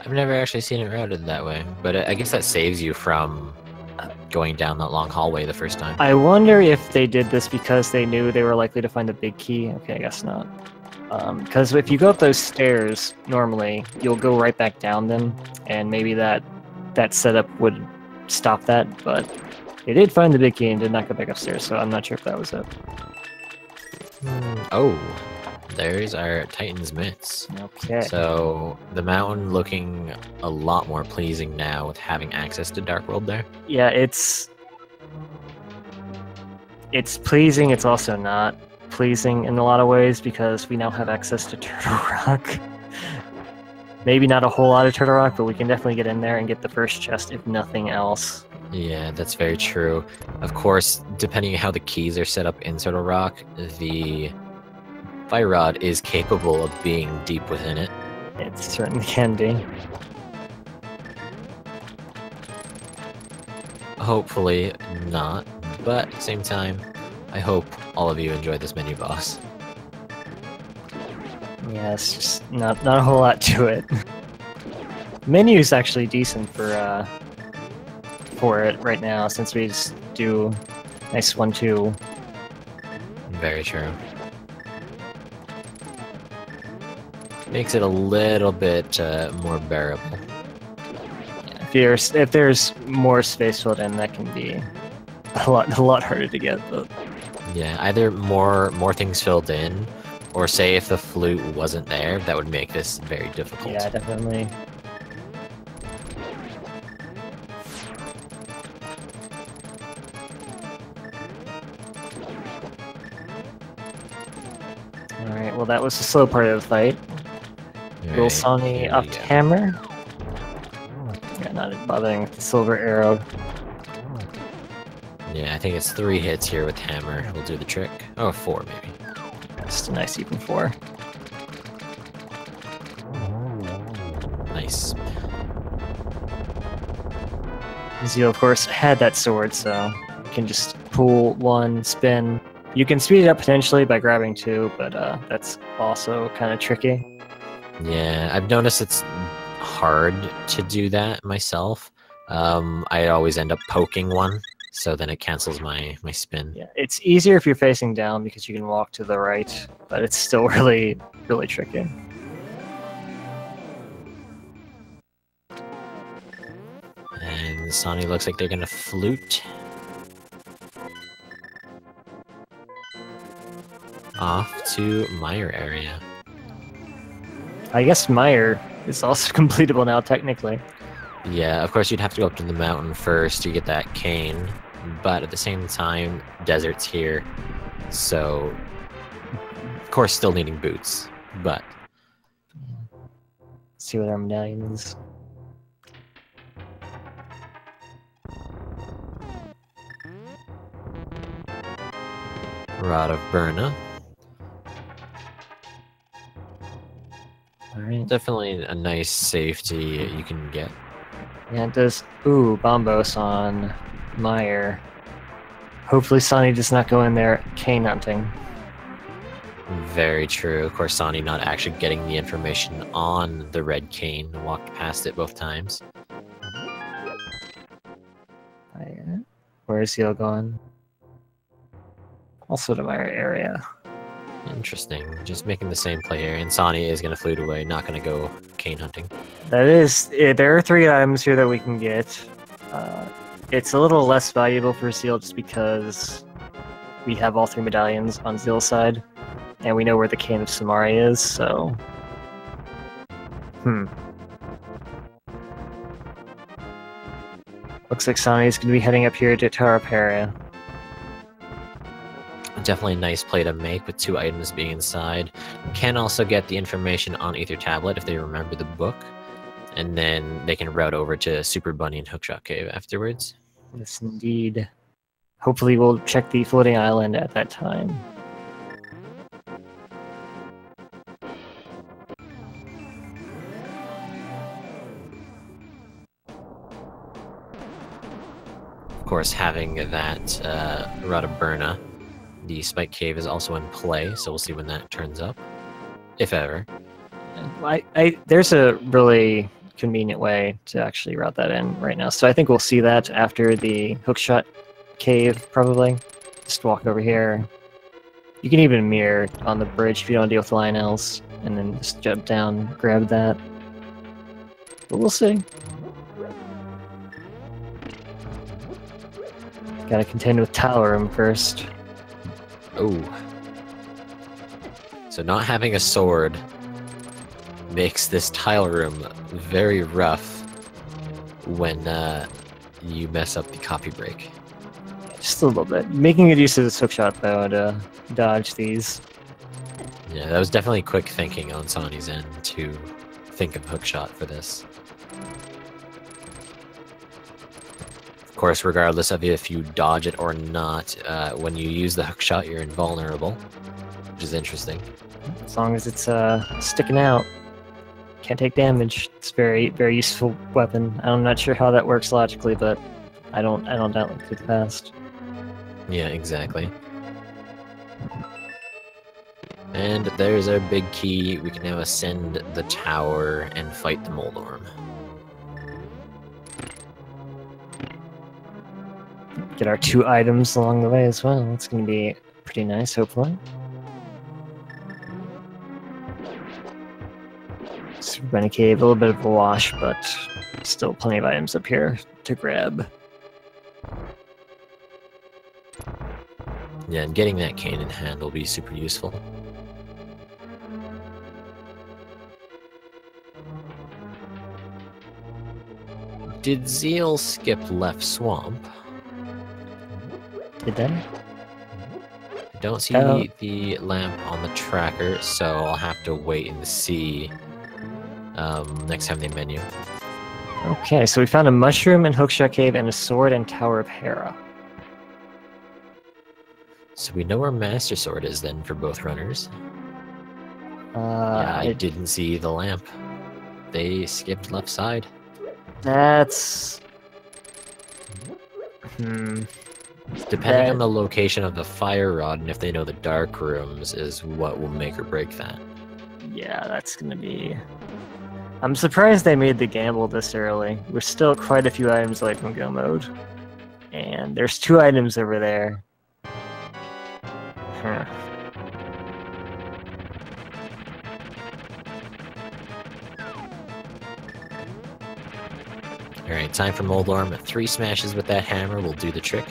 I've never actually seen it routed that way, but I guess that saves you from going down that long hallway the first time. I wonder if they did this because they knew they were likely to find the big key. Okay, I guess not. Because if you go up those stairs, normally, you'll go right back down them, and maybe that setup would stop that, but they did find the big key and did not go back upstairs, so I'm not sure if that was it. Oh, there's our Titan's mitts. Okay. So the mountain looking a lot more pleasing now with having access to Dark World there. Yeah, it's pleasing, it's also not pleasing in a lot of ways because we now have access to Turtle Rock. Maybe not a whole lot of Turtle Rock, but we can definitely get in there and get the first chest if nothing else. Yeah, that's very true. Of course, depending on how the keys are set up in Turtle Rock, the Fire Rod is capable of being deep within it. It certainly can be. Hopefully not, but at the same time, I hope all of you enjoy this mini boss. Yeah, it's just not a whole lot to it. Menu is actually decent for it right now, since we just do nice 1-2. Very true. Makes it a little bit more bearable. If there's more space filled in, that can be a lot harder to get. But Yeah, either more things filled in, or say if the flute wasn't there, that would make this very difficult. Yeah, definitely. Alright, well that was the slow part of the fight. Will Sawney up to hammer? Yeah, not bothering with the silver arrow. Yeah, I think it's 3 hits here with hammer. We'll do the trick. Oh, 4 maybe. Just a nice even 4. Nice. Zheal, of course, had that sword, so you can just pull 1, spin. You can speed it up potentially by grabbing 2, but that's also kind of tricky. Yeah, I've noticed it's hard to do that myself. I always end up poking 1, so then it cancels my spin. Yeah, it's easier if you're facing down because you can walk to the right, but it's still really, really tricky. And Sawney looks like they're gonna flute off to Meyer area. I guess Meyer is also completable now, technically. Yeah, of course you'd have to go up to the mountain first to get that cane, but at the same time, desert's here, so of course still needing boots, but... Let's see what our medallion is. Rod of Burna. Alright. Definitely a nice safety you can get. Yeah, it does. Ooh, Bombos on Meyer. Hopefully Sawney does not go in there cane hunting. Very true. Of course, Sawney not actually getting the information on the red cane. Walked past it both times. Where is Zheal going? Also to Meyer area. Interesting. Just making the same play here. And Sawney is going to flute away, not going to go cane hunting. That is... there are 3 items here that we can get. It's a little less valuable for Zheal just because we have all 3 medallions on Zeal's side. And we know where the Cane of Samari is, so... Looks like Sawney's going to be heading up here to Taraparia. Definitely a nice play to make with 2 items being inside. Can also get the information on Ether Tablet if they remember the book. And then they can route over to Super Bunny and Hookshot Cave afterwards. Yes, indeed. Hopefully we'll check the floating island at that time. Of course, having that Rod of Burna, the Spike Cave is also in play, so we'll see when that turns up, if ever. There's a really convenient way to actually route that in right now, so I think we'll see that after the Hookshot Cave, probably. Just walk over here. You can even mirror on the bridge if you don't deal with Lionels, and then just jump down, grab that. But we'll see. Gotta contend with Tower Room first. Oh. So not having a sword makes this tile room very rough when you mess up the copy break. Just a little bit. Making good use of this hookshot, though, to dodge these. Yeah, that was definitely quick thinking on Sawney's end to think of hookshot for this. Of course, regardless of if you dodge it or not, when you use the hookshot, you're invulnerable, which is interesting. As long as it's sticking out, can't take damage. It's a very, very useful weapon. I'm not sure how that works logically, but I don't doubt it through the past. Yeah, exactly. And there's our big key. We can now ascend the tower and fight the Moldorm. Get our 2 items along the way as well. It's going to be pretty nice, hopefully. Super Bunny Cave, a little bit of a wash, but still plenty of items up here to grab. Yeah, and getting that cane in hand will be super useful. Did Zheal skip left swamp? Did they? I don't see the lamp on the tracker, so I'll have to wait and see next time they menu. Okay, so we found a mushroom in Hookshot Cave and a sword in Tower of Hera. So we know where Master Sword is then for both runners. Yeah, I didn't see the lamp. They skipped left side. That's... Depending on the location of the fire rod and if they know the dark rooms is what will make or break that. Yeah, that's gonna be... I'm surprised they made the gamble this early. We're still quite a few items away from go mode. And there's 2 items over there. Huh. Alright, time for Moldorm. 3 smashes with that hammer will do the trick.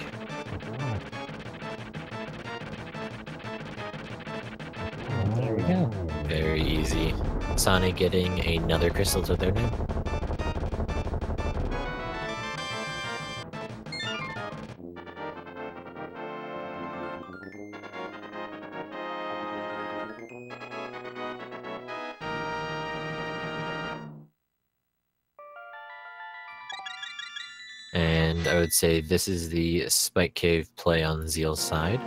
There we go. Very easy. Sonic getting another crystal to their name. And I would say this is the Spike Cave play on Zheal's side.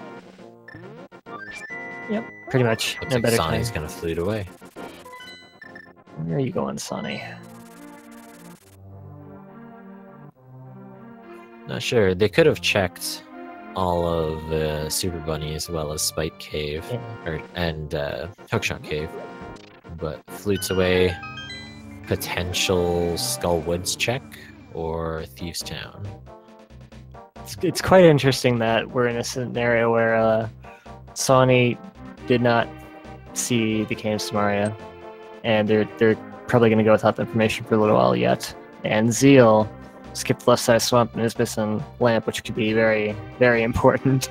Yep, pretty much. Looks No like better Sonny's time. gonna flute away. Where are you going, Sonny? Not sure. They could have checked all of Super Bunny as well as Spike Cave and Hookshot Cave, but flutes away. Potential Skull Woods check or Thieves Town. It's quite interesting that we're in a scenario where Sony did not see the Cane of Samaria, and they're probably going to go without the information for a little while yet. And Zheal skipped left side swamp and is missing lamp, which could be very, very important.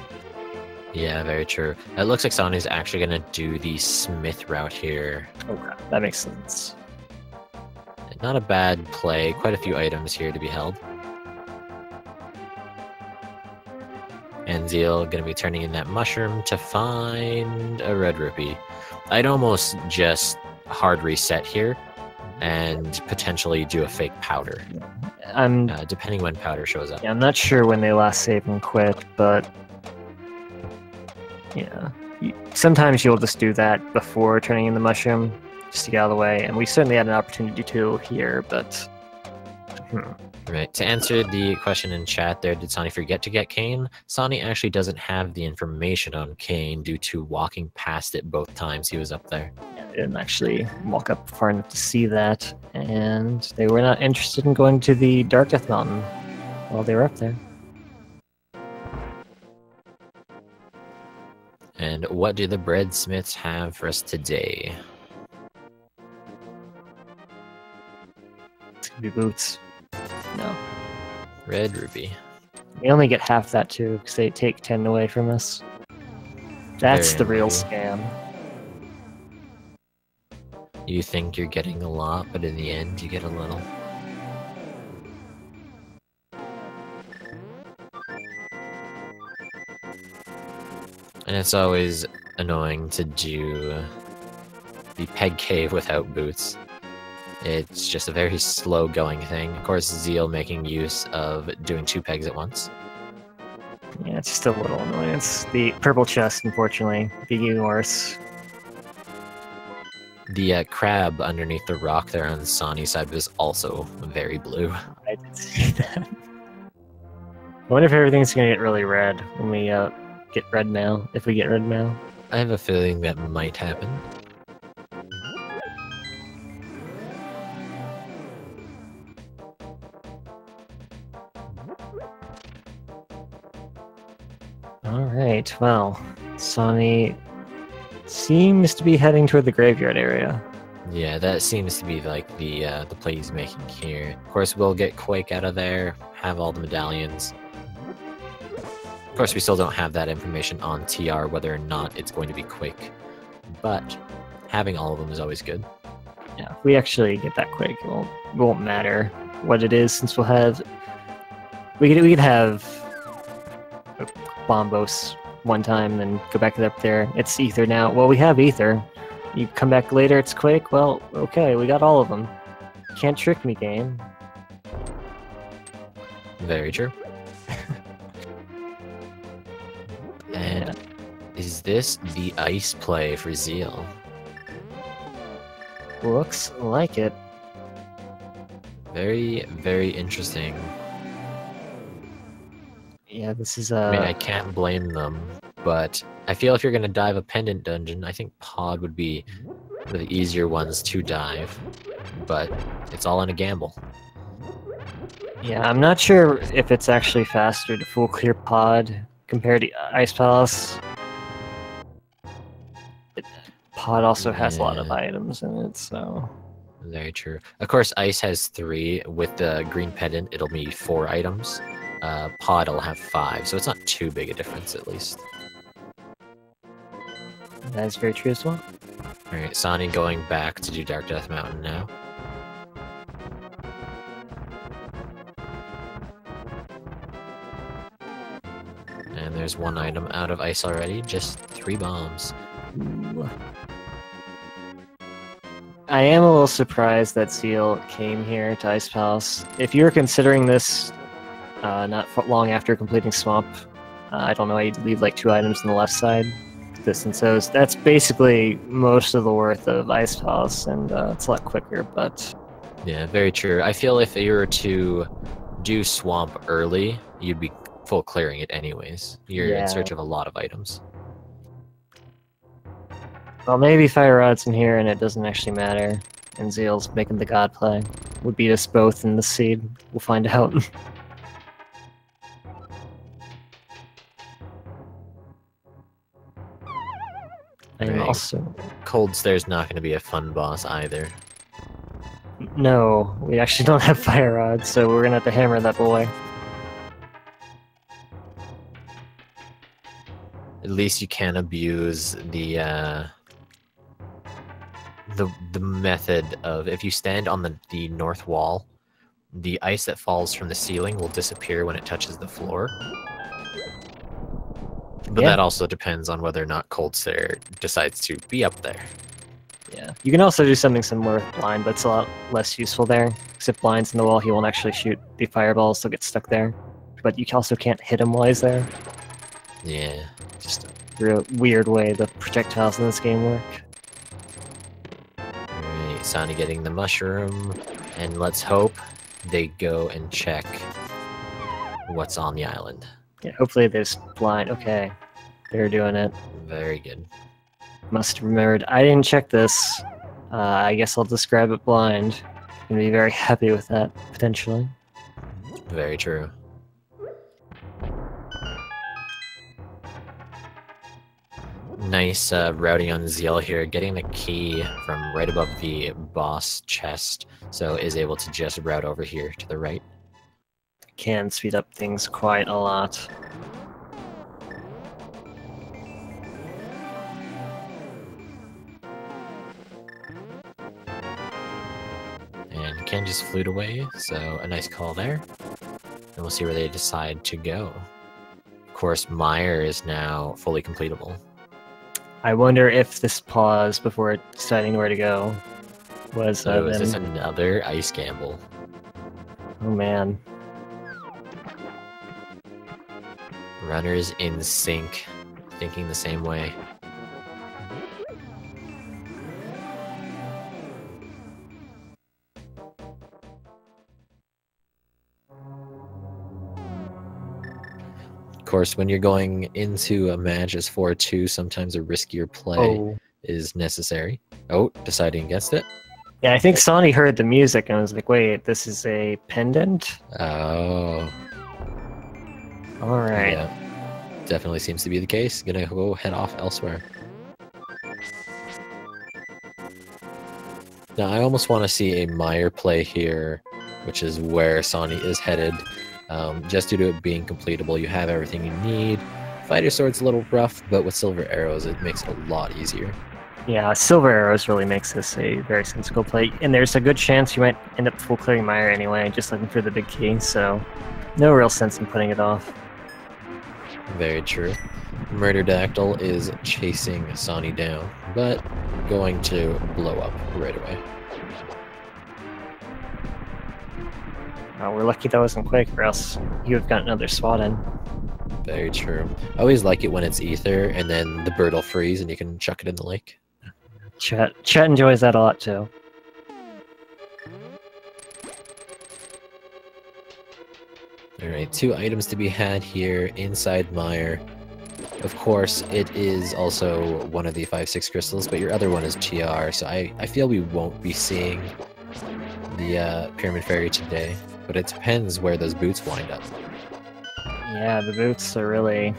Yeah, very true. It looks like Sony's actually going to do the Smith route here. Okay, that makes sense. Not a bad play. Quite a few items here to be held. And Zheal going to be turning in that mushroom to find a red rupee. I'd almost just hard reset here and potentially do a fake powder. Depending when powder shows up. Yeah, I'm not sure when they last save and quit, but yeah, sometimes you'll just do that before turning in the mushroom just to get out of the way, and we certainly had an opportunity to here, but Right. To answer the question in chat there, did Sonny forget to get Kane? Sonny actually doesn't have the information on Kane due to walking past it both times he was up there. Yeah, they didn't actually walk up far enough to see that, and they were not interested in going to the Dark Death Mountain while they were up there. And what do the breadsmiths have for us today? It's gonna be boots. No. Red rupee. We only get half that too, because they take 10 away from us. That's the real scam. You think you're getting a lot, but in the end you get a little. And it's always annoying to do the peg cave without boots. It's just a very slow going thing. Of course, Zheal making use of doing 2 pegs at once. Yeah, it's just a little annoyance. The purple chest, unfortunately, being worse. The crab underneath the rock there on Sonny's side was also very blue. I did see that. I wonder if everything's gonna get really red when we get red mail, if we get red mail. I have a feeling that might happen. Alright, well, Sonny seems to be heading toward the graveyard area. Yeah, that seems to be like the play he's making here. Of course, we'll get Quake out of there, have all the medallions. Of course, we still don't have that information on TR, whether or not it's going to be quick, but having all of them is always good. Yeah, if we actually get that quick, it won't matter what it is, since we could have Bombos one time, then go back up there. It's Ether now. Well, we have Ether. You come back later, it's Quake. Well, okay, we got all of them. Can't trick me, game. Very true. And is this the ice play for Zheal? Looks like it. Very, very interesting. Yeah, this is I mean, I can't blame them, but I feel if you're gonna dive a pendant dungeon, I think Pod would be one of the easier ones to dive, but it's all in a gamble. Yeah, I'm not sure if it's actually faster to full clear Pod compared to Ice Palace. Pod also has a lot of items in it, so... Very true. Of course, Ice has 3. With the green pendant, it'll be 4 items. Pod will have 5, so it's not too big a difference, at least. That is very true as well. Alright, Sani going back to do Dark Death Mountain now. And there's 1 item out of ice already, just 3 bombs. Ooh. I am a little surprised that Zheal came here to Ice Palace. If you were considering this not long after completing Swamp, I don't know, I'd leave like 2 items on the left side. Distances. That's basically most of the worth of Ice Palace, and it's a lot quicker, but... Yeah, very true. I feel if you were to do Swamp early, you'd be full clearing it anyways. You're in search of a lot of items. Well, maybe Fire Rod's in here and it doesn't actually matter, and Zheal's making the god play. Would beat us both in the seed. We'll find out. And also... Cold Stare's not going to be a fun boss either. No, we actually don't have Fire Rod, so we're gonna have to hammer that boy. At least you can abuse the method of, if you stand on the north wall, the ice that falls from the ceiling will disappear when it touches the floor. But that also depends on whether or not Cold Stare decides to be up there. Yeah, you can also do something similar with Blind, but it's a lot less useful there. Except Blind's in the wall, he won't actually shoot the fireballs, they'll get stuck there. But you also can't hit him while he's there. Yeah. Just a real weird way the projectiles in this game work. Alright, Sani getting the mushroom, and let's hope they go and check what's on the island. Yeah, hopefully there's Blind. Okay, they're doing it. Very good. Must have remembered. I didn't check this. I guess I'll just grab it blind. I'm gonna be very happy with that, potentially. Very true. Nice routing on Zheal here, getting the key from right above the boss chest, so is able to just route over here to the right. Can speed up things quite a lot. And Ken just flew away, so a nice call there. And we'll see where they decide to go. Of course, Meyer is now fully completable. I wonder if this pause before deciding where to go was So is this another ice gamble? Oh man. Runners in sync, thinking the same way. Of course, when you're going into a match as 4-2, sometimes a riskier play is necessary. Oh, deciding against it. Yeah, I think Sonny heard the music and was like, wait, this is a pendant? Oh. Alright. Yeah, definitely seems to be the case. Gonna go head off elsewhere. Now, I almost want to see a Meyer play here, which is where Sonny is headed. Just due to it being completable, you have everything you need. Fighter Sword's a little rough, but with silver arrows, it makes it a lot easier. Yeah, silver arrows really makes this a very sensible play, and there's a good chance you might end up full clearing Mire anyway, just looking for the big key, so no real sense in putting it off. Very true. Murderdactyl is chasing Sawney down, but going to blow up right away. We're lucky that wasn't quick, or else you would have gotten another swat in. Very true. I always like it when it's ether, and then the bird will freeze, and you can chuck it in the lake. Chet enjoys that a lot too. Alright, 2 items to be had here inside Mire. Of course, it is also one of the 5-6 crystals, but your other one is TR, so I feel we won't be seeing the Pyramid Fairy today, but it depends where those boots wind up. Yeah, the boots are really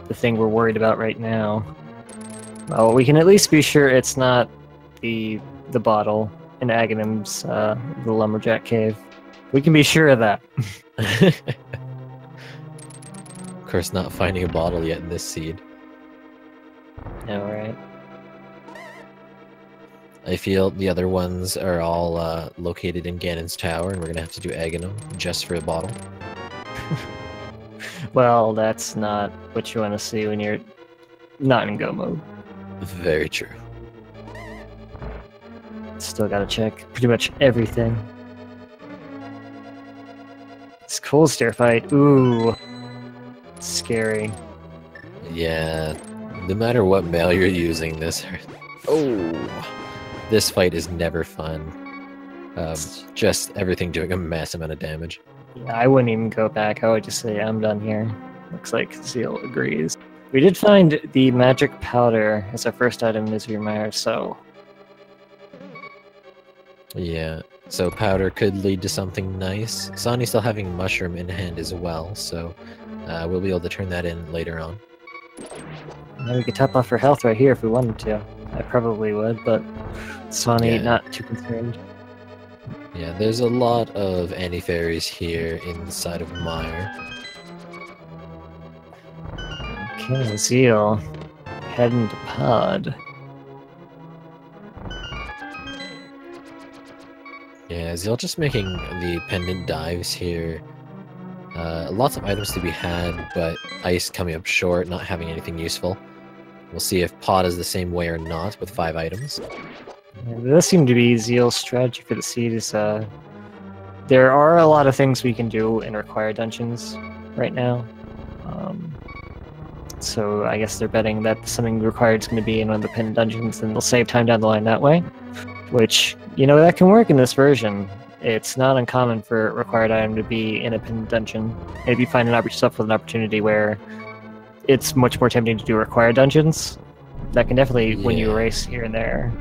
the thing we're worried about right now. Well, we can at least be sure it's not the bottle in Aghanim's the Lumberjack Cave. We can be sure of that. Of course, not finding a bottle yet in this seed. Yeah, right. I feel the other ones are all located in Ganon's tower, and we're gonna have to do Aghanim just for a bottle. Well, that's not what you want to see when you're not in go mode. Very true. Still gotta check pretty much everything. This cold stair fight, ooh, scary. Yeah, no matter what mail you're using, this fight is never fun. Just everything doing a massive amount of damage. Yeah, I wouldn't even go back. I would just say I'm done here. Looks like Zheal agrees. We did find the magic powder as our first item in Misery Mire, so... Yeah, so powder could lead to something nice. Sonny's still having mushroom in hand as well, so we'll be able to turn that in later on. Yeah, we could top off her health right here if we wanted to. I probably would, but Sawney not too concerned. Yeah, there's a lot of anti-fairies here inside of Mire. Okay, Zheal, heading to pod. Yeah, Zheal just making the pendant dives here. Lots of items to be had, but ice coming up short, not having anything useful. We'll see if pod is the same way or not with 5 items. Yeah, there does seem to be Zeal's strategy for the seed is there are a lot of things we can do in required dungeons right now. So I guess they're betting that something required is going to be in one of the pinned dungeons, and they'll save time down the line that way. Which, you know, that can work in this version. It's not uncommon for a required item to be in a pinned dungeon. Maybe you find yourself with an opportunity where it's much more tempting to do required dungeons. That can definitely win you a race here and there.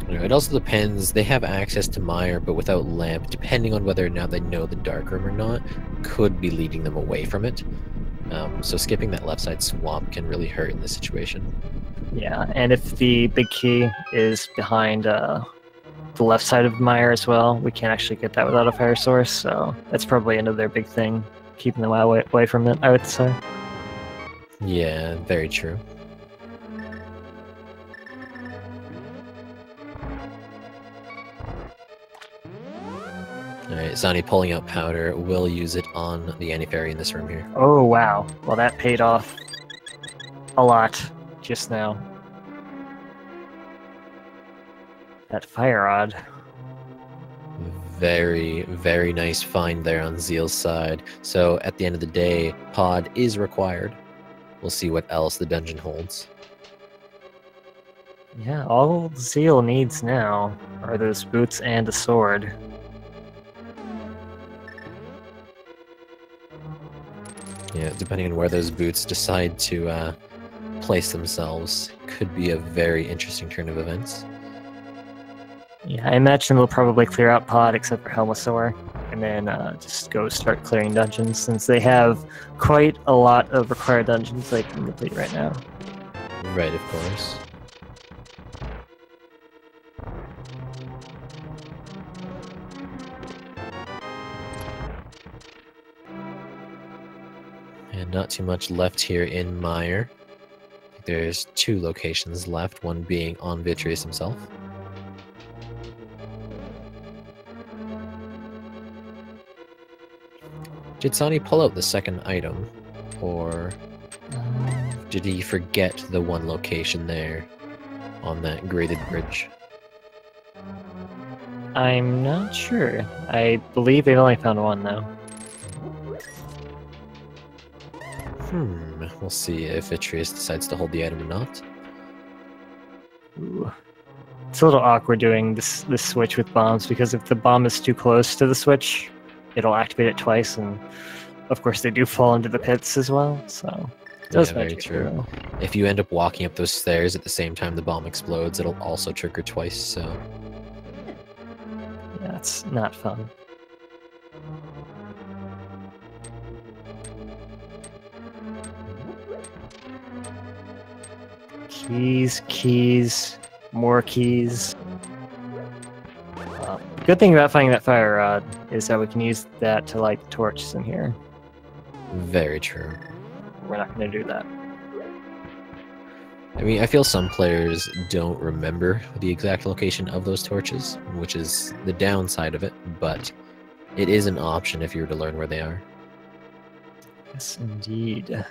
It also depends. They have access to Mire, but without Lamp, depending on whether or not they know the Dark Room or not, could be leading them away from it. So skipping that left side swamp can really hurt in this situation. Yeah, and if the big key is behind the left side of Mire as well, we can't actually get that without a fire source, so that's probably another big thing, keeping them away from it, I would say. Yeah, very true. Alright, Sonny pulling out powder. We'll use it on the anti-fairy in this room here. Oh, wow. Well, that paid off a lot just now. That fire rod. Very, very nice find there on Zeal's side. So at the end of the day, pod is required. We'll see what else the dungeon holds. Yeah, all Zheal needs now are those boots and a sword. Yeah, depending on where those boots decide to place themselves, could be a very interesting turn of events. Yeah, I imagine they'll probably clear out pod except for Helmasaur, and then just go start clearing dungeons, since they have quite a lot of required dungeons they can complete right now. Right, of course. not too much left here in Mire. There's 2 locations left, one being on Vitreous himself. Did Sonny pull out the second item, or did he forget the one location there on that graded bridge? I'm not sure. I believe they've only found one, though. We'll see if Vitreous decides to hold the item or not. Ooh. It's a little awkward doing this switch with bombs, because if the bomb is too close to the switch, it'll activate it twice, and of course they do fall into the pits as well, so... Yeah, very true. If you end up walking up those stairs at the same time the bomb explodes, it'll also trigger twice, so... Yeah, it's not fun. Keys, keys, more keys. Good thing about finding that fire rod is that we can use that to light the torches in here. Very true. We're not going to do that. I mean, I feel some players don't remember the exact location of those torches, which is the downside of it, but it is an option if you were to learn where they are. Yes, indeed.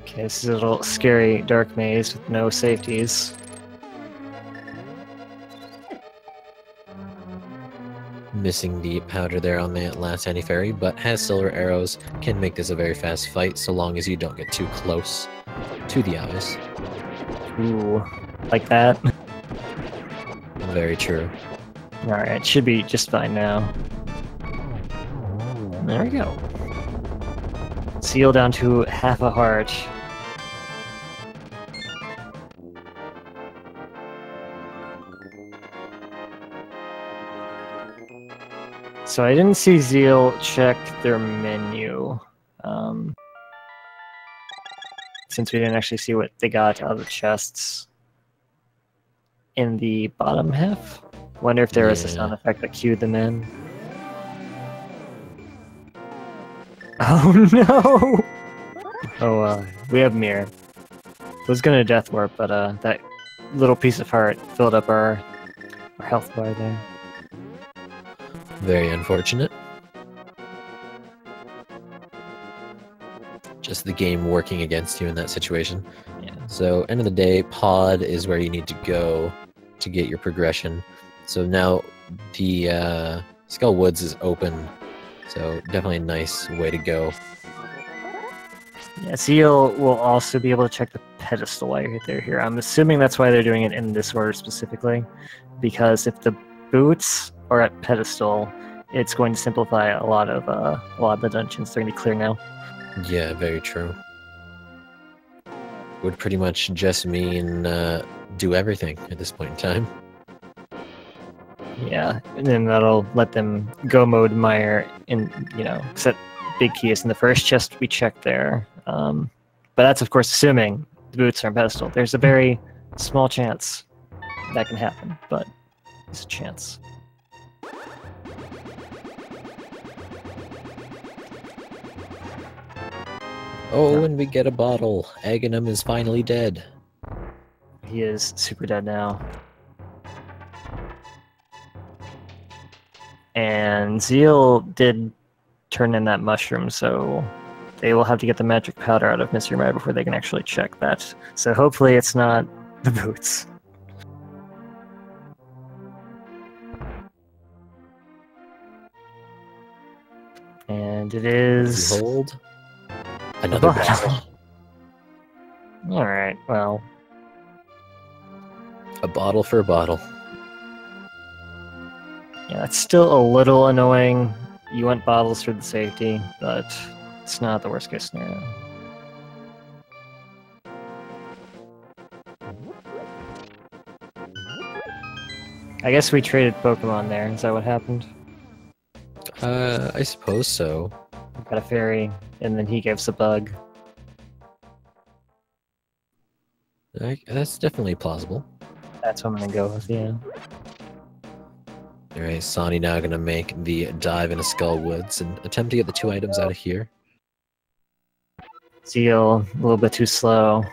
Okay, this is a little scary dark maze with no safeties. Missing the powder there on the last anti-fairy, but has silver arrows, can make this a very fast fight so long as you don't get too close to the eyes. Ooh, like that? Very true. Alright, should be just fine now. There we go. Seal down to half a heart. So I didn't see Zheal check their menu, since we didn't actually see what they got out of the chests in the bottom half. Wonder if there was a sound effect that cued them in. Oh no! Oh, we have mirror. I was gonna death warp, but that little piece of heart filled up our health bar there. Very unfortunate. Just the game working against you in that situation. Yeah. So, end of the day, pod is where you need to go to get your progression. So now the Skull Woods is open, so definitely a nice way to go. Yeah, Zheal will also be able to check the pedestal while they're here. I'm assuming that's why they're doing it in this order specifically, because if the boots are at pedestal, it's going to simplify a lot of the dungeons. They're going to be clear now. Yeah, very true. Would pretty much just mean do everything at this point in time. Yeah, and then that'll let them go mode Mire and, set big keys in the first chest we checked there. But that's, of course, assuming the boots are on pedestal. There's a very small chance that can happen, but it's a chance. Oh, and we get a bottle. Aghanim is finally dead. He is super dead now. And Zheal did turn in that mushroom, so they will have to get the magic powder out of Mystery Mire before they can actually check that. So hopefully it's not the boots. And it is... Behold. Another bottle. Alright, well. A bottle for a bottle. Yeah, it's still a little annoying. You want bottles for the safety, but it's not the worst case scenario. I guess we traded Pokemon there. Is that what happened? I suppose so. Got a fairy, and then he gives a bug. That's definitely plausible. That's what I'm gonna go with, yeah. Alright, Sonny now gonna make the dive into Skull Woods and attempt to get the 2 items out of here. Zheal, a little bit too slow.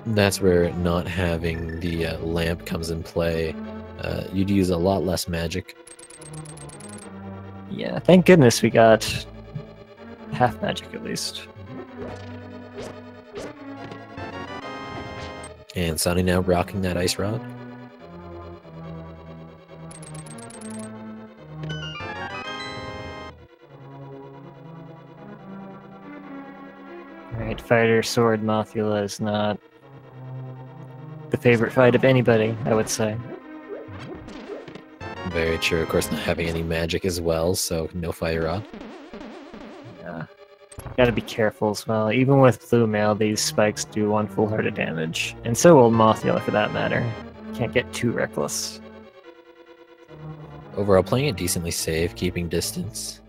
That's where not having the lamp comes in play. You'd use a lot less magic. Yeah, thank goodness we got half magic at least. And Sonny now rocking that ice rod. Alright, Fighter Sword Mothula is not the favorite fight of anybody, I would say. Very true. Of course, not having any magic as well, so no fire rod. Yeah. Gotta be careful as well. Even with Blue Mail, these spikes do 1 full heart of damage. And so will Mothula for that matter. Can't get too reckless. Overall, playing it decently safe, keeping distance.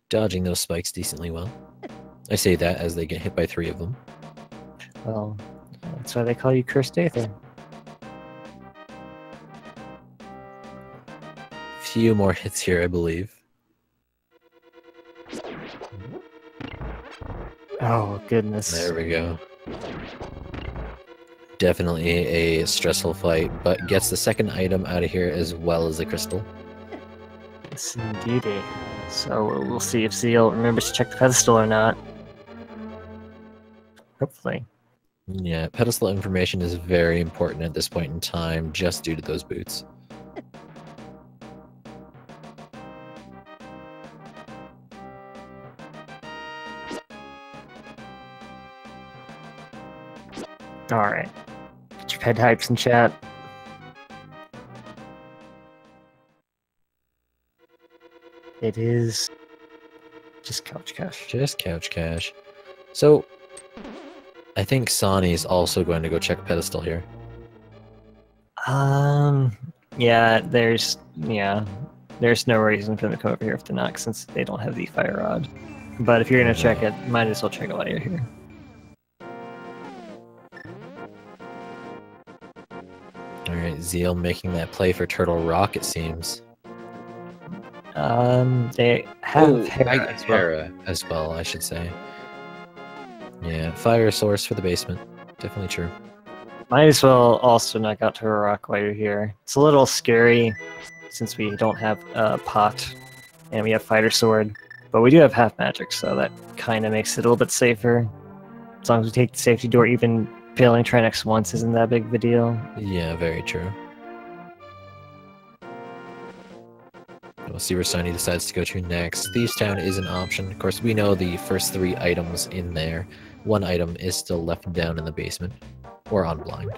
Dodging those spikes decently well. I say that as they get hit by 3 of them. Well, that's why they call you Cursed Aether. Few more hits here, I believe. Oh, goodness. There we go. Definitely a stressful fight, but gets the 2nd item out of here as well as the crystal. Yes, indeedy. So we'll see if Zheal remembers to check the pedestal or not. Hopefully. Yeah, pedestal information is very important at this point in time, just due to those boots. Alright. Get your ped hypes in chat. It is just couch cash. Just couch cash. So, I think Sonny's also going to go check pedestal here. Yeah, there's no reason for them to come over here if they're not, since they don't have the fire rod. But if you're gonna check it, might as well check it while you're here. Alright, Zheal making that play for Turtle Rock, it seems. They have Hera as well, I should say. Yeah, fire source for the basement. Definitely true. Might as well also knock out Turtle Rock while you're here. It's a little scary since we don't have pot and we have Fighter Sword, but we do have half magic, so that kind of makes it a little bit safer. As long as we take the safety door, even failing Trinex once isn't that big of a deal. Yeah, very true. We'll see where Sonny decides to go to next. Thieves Town is an option. Of course, we know the first 3 items in there. 1 item is still left down in the basement, or on blind.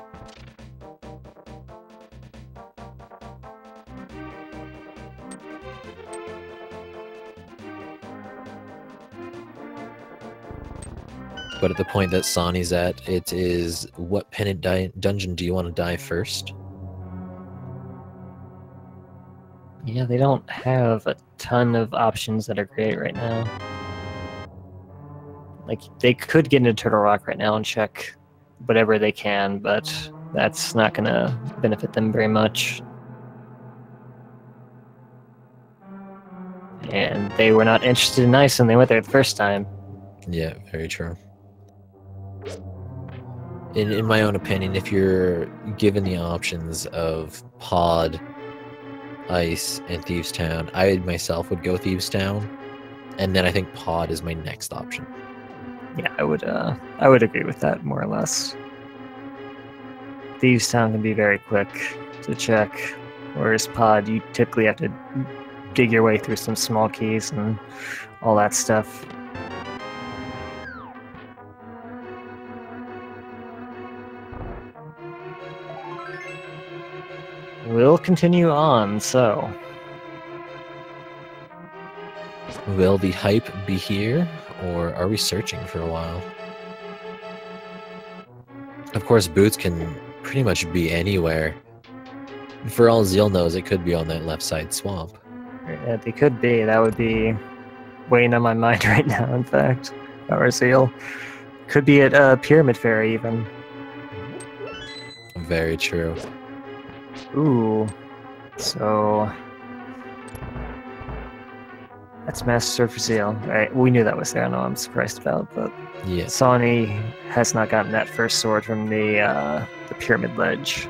But at the point that Sonny's at, it is, what pennant dungeon do you want to dive first? Yeah, they don't have a ton of options that are great right now. Like, they could get into Turtle Rock right now and check whatever they can, but that's not gonna benefit them very much. And they were not interested in ice when they went there the first time. Yeah, very true. In my own opinion, if you're given the options of Pod, Ice, and Thieves Town, I myself would go Thieves Town, and then I think Pod is my next option. Yeah, I would agree with that more or less. Thieves Town can be very quick to check, whereas Pod, you typically have to dig your way through some small keys and all that stuff. We'll continue on, so. Will the hype be here, or are we searching for a while? Of course, boots can pretty much be anywhere. For all Zheal knows, it could be on that left side swamp. Yeah, they could be. That would be weighing on my mind right now, in fact. Our Zheal. Could be at Pyramid Fairy, even. Very true. Ooh. So... That's Master Sword for Zheal. Right, we knew that was there, I know I'm surprised about, but... Yeah. Sawney has not gotten that first sword from the Pyramid Ledge.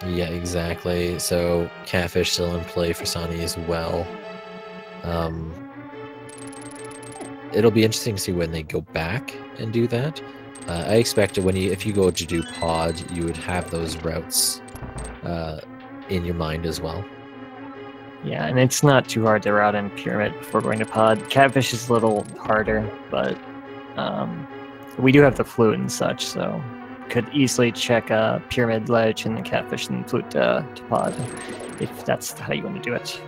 Yeah, exactly. So Catfish still in play for Sawney as well. It'll be interesting to see when they go back and do that. I expect if you go to do pod, you would have those routes in your mind as well. Yeah, and it's not too hard to route in Pyramid before going to pod. Catfish is a little harder, but we do have the flute and such, so could easily check Pyramid Ledge and then Catfish and flute to pod, if that's how you want to do it.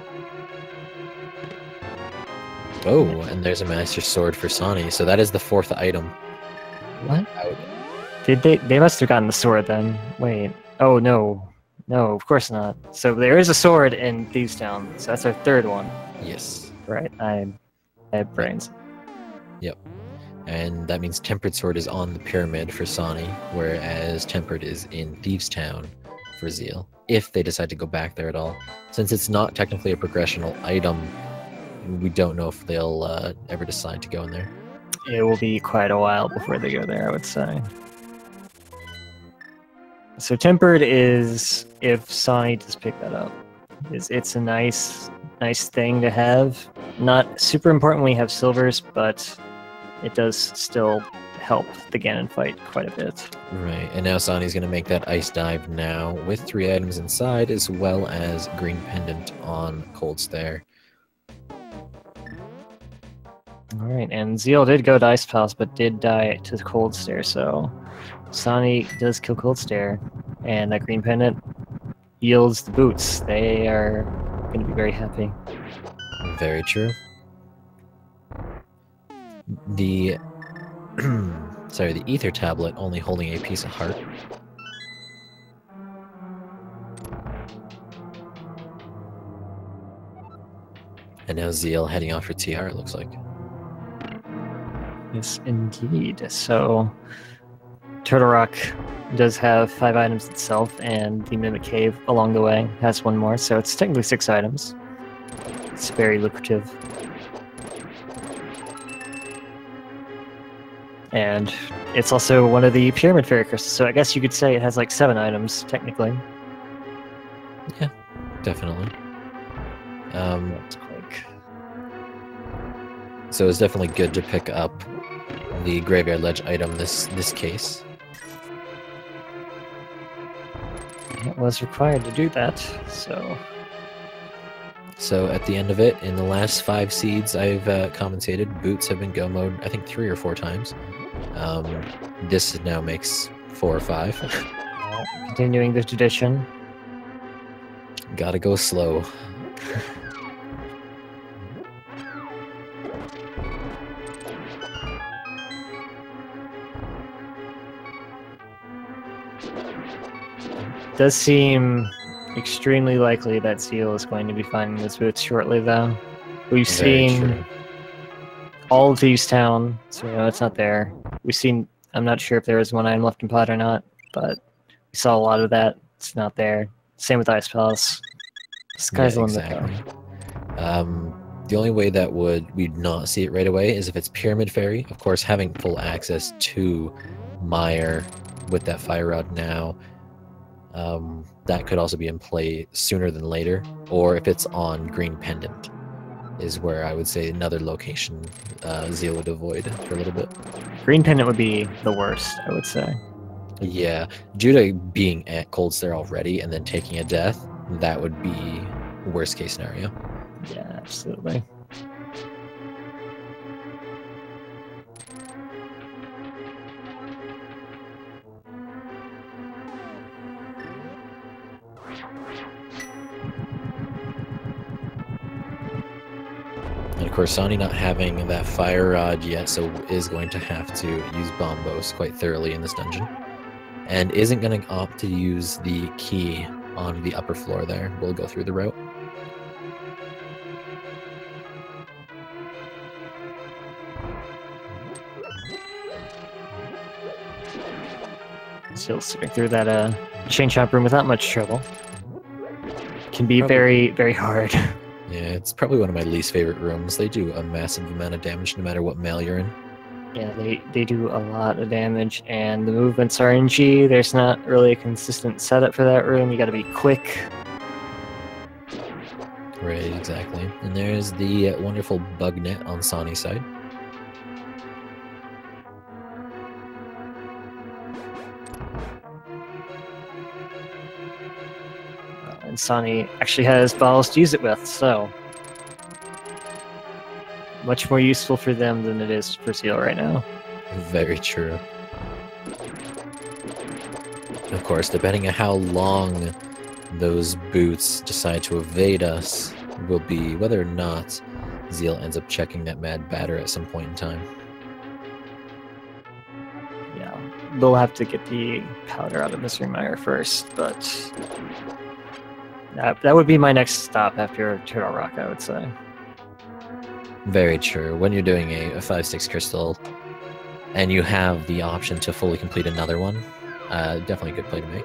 Oh, and there's a Master Sword for Sawney, so that is the 4th item. What? Did they must have gotten the sword then. Wait. Oh, no. No, of course not. So there is a sword in Thieves Town, so that's our 3rd one. Yes. Right, I have brains. Yep. And that means Tempered Sword is on the Pyramid for Sawney, whereas Tempered is in Thieves Town for Zheal, if they decide to go back there at all. Since it's not technically a progressional item, we don't know if they'll ever decide to go in there. It will be quite a while before they go there, I would say. So Tempered is, if Sawney does pick that up, it's a nice thing to have. Not super important when you have silvers, but it does still help the Ganon fight quite a bit. Right, and now Sawney's going to make that Ice Dive now with 3 items inside, as well as Green Pendant on Cold Stare. Alright, and Zheal did go to Ice Palace, but did die to the Cold Stare, so Sawney does kill Cold Stare, and that Green Pendant yields the boots. They are going to be very happy. Very true. The the Ether Tablet only holding a piece of heart. And now Zheal heading off for TR, it looks like. Yes, indeed. So, Turtle Rock does have 5 items itself, and the Mimic Cave along the way has 1 more, so it's technically 6 items. It's very lucrative. And it's also one of the Pyramid Fairy crystals, so I guess you could say it has like 7 items, technically. Yeah, definitely. So it's definitely good to pick up the Graveyard Ledge item this case. It was required to do that, so... So at the end of it, in the last 5 seeds I've commentated, boots have been go mode, I think 3 or 4 times. This now makes 4 or 5. Continuing the tradition. Gotta go slow. Does seem extremely likely that Zheal is going to be finding his boots shortly, though. We've seen all of Thieves Town, so we know it's not there. We've seen, I'm not sure if there was 1 item left in pod or not, but we saw a lot of that. It's not there. Same with Ice Palace. Sky's the limit, exactly. The only way that we'd not see it right away is if it's Pyramid Fairy. Of course, having full access to Mire with that Fire Rod now, that could also be in play sooner than later. Or if it's on Green Pendant, is where I would say another location Zheal would avoid for a little bit. Green Pendant would be the worst, I would say. Yeah, due to being at Cold Stare already and then taking a death, that would be worst case scenario. Yeah, absolutely. And of course, Sawney not having that Fire Rod yet, so is going to have to use Bombos quite thoroughly in this dungeon. And isn't going to opt to use the key on the upper floor there. We'll go through the route. Still sitting through that chain chomp room without much trouble. Can be Probably. very, very hard. Yeah, it's probably one of my least favorite rooms. They do a massive amount of damage no matter what mail you're in. Yeah, they do a lot of damage, and the movements are RNG. There's not really a consistent setup for that room. You gotta be quick. Right, exactly. And there's the wonderful bug net on Sawney's side. And Sawney actually has balls to use it with, so much more useful for them than it is for Zheal right now. Very true. Of course, depending on how long those boots decide to evade us, will be whether or not Zheal ends up checking that mad batter at some point in time. Yeah, they'll have to get the powder out of Mystery Mire first, but that would be my next stop after Turtle Rock, I would say. Very true. When you're doing a 5-6 crystal, and you have the option to fully complete another one, definitely a good play to make.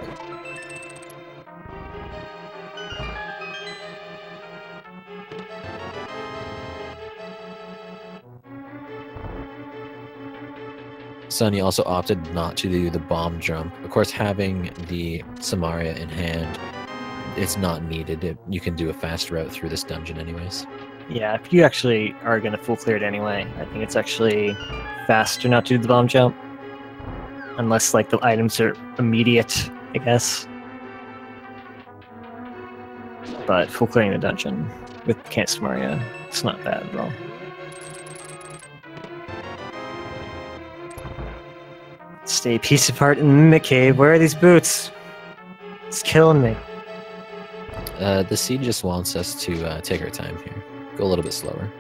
Sunny also opted not to do the bomb jump. Of course, having the Samaria in hand, it's not needed. You can do a fast route through this dungeon anyways. Yeah, if you actually are going to full clear it anyway, I think it's actually faster not to do the bomb jump. Unless, like, the items are immediate, I guess. But full clearing the dungeon with Cancer Maria, it's not bad at all. Stay piece apart in the Mimic Cave. Where are these boots? It's killing me. The seed just wants us to take our time here. Go a little bit slower.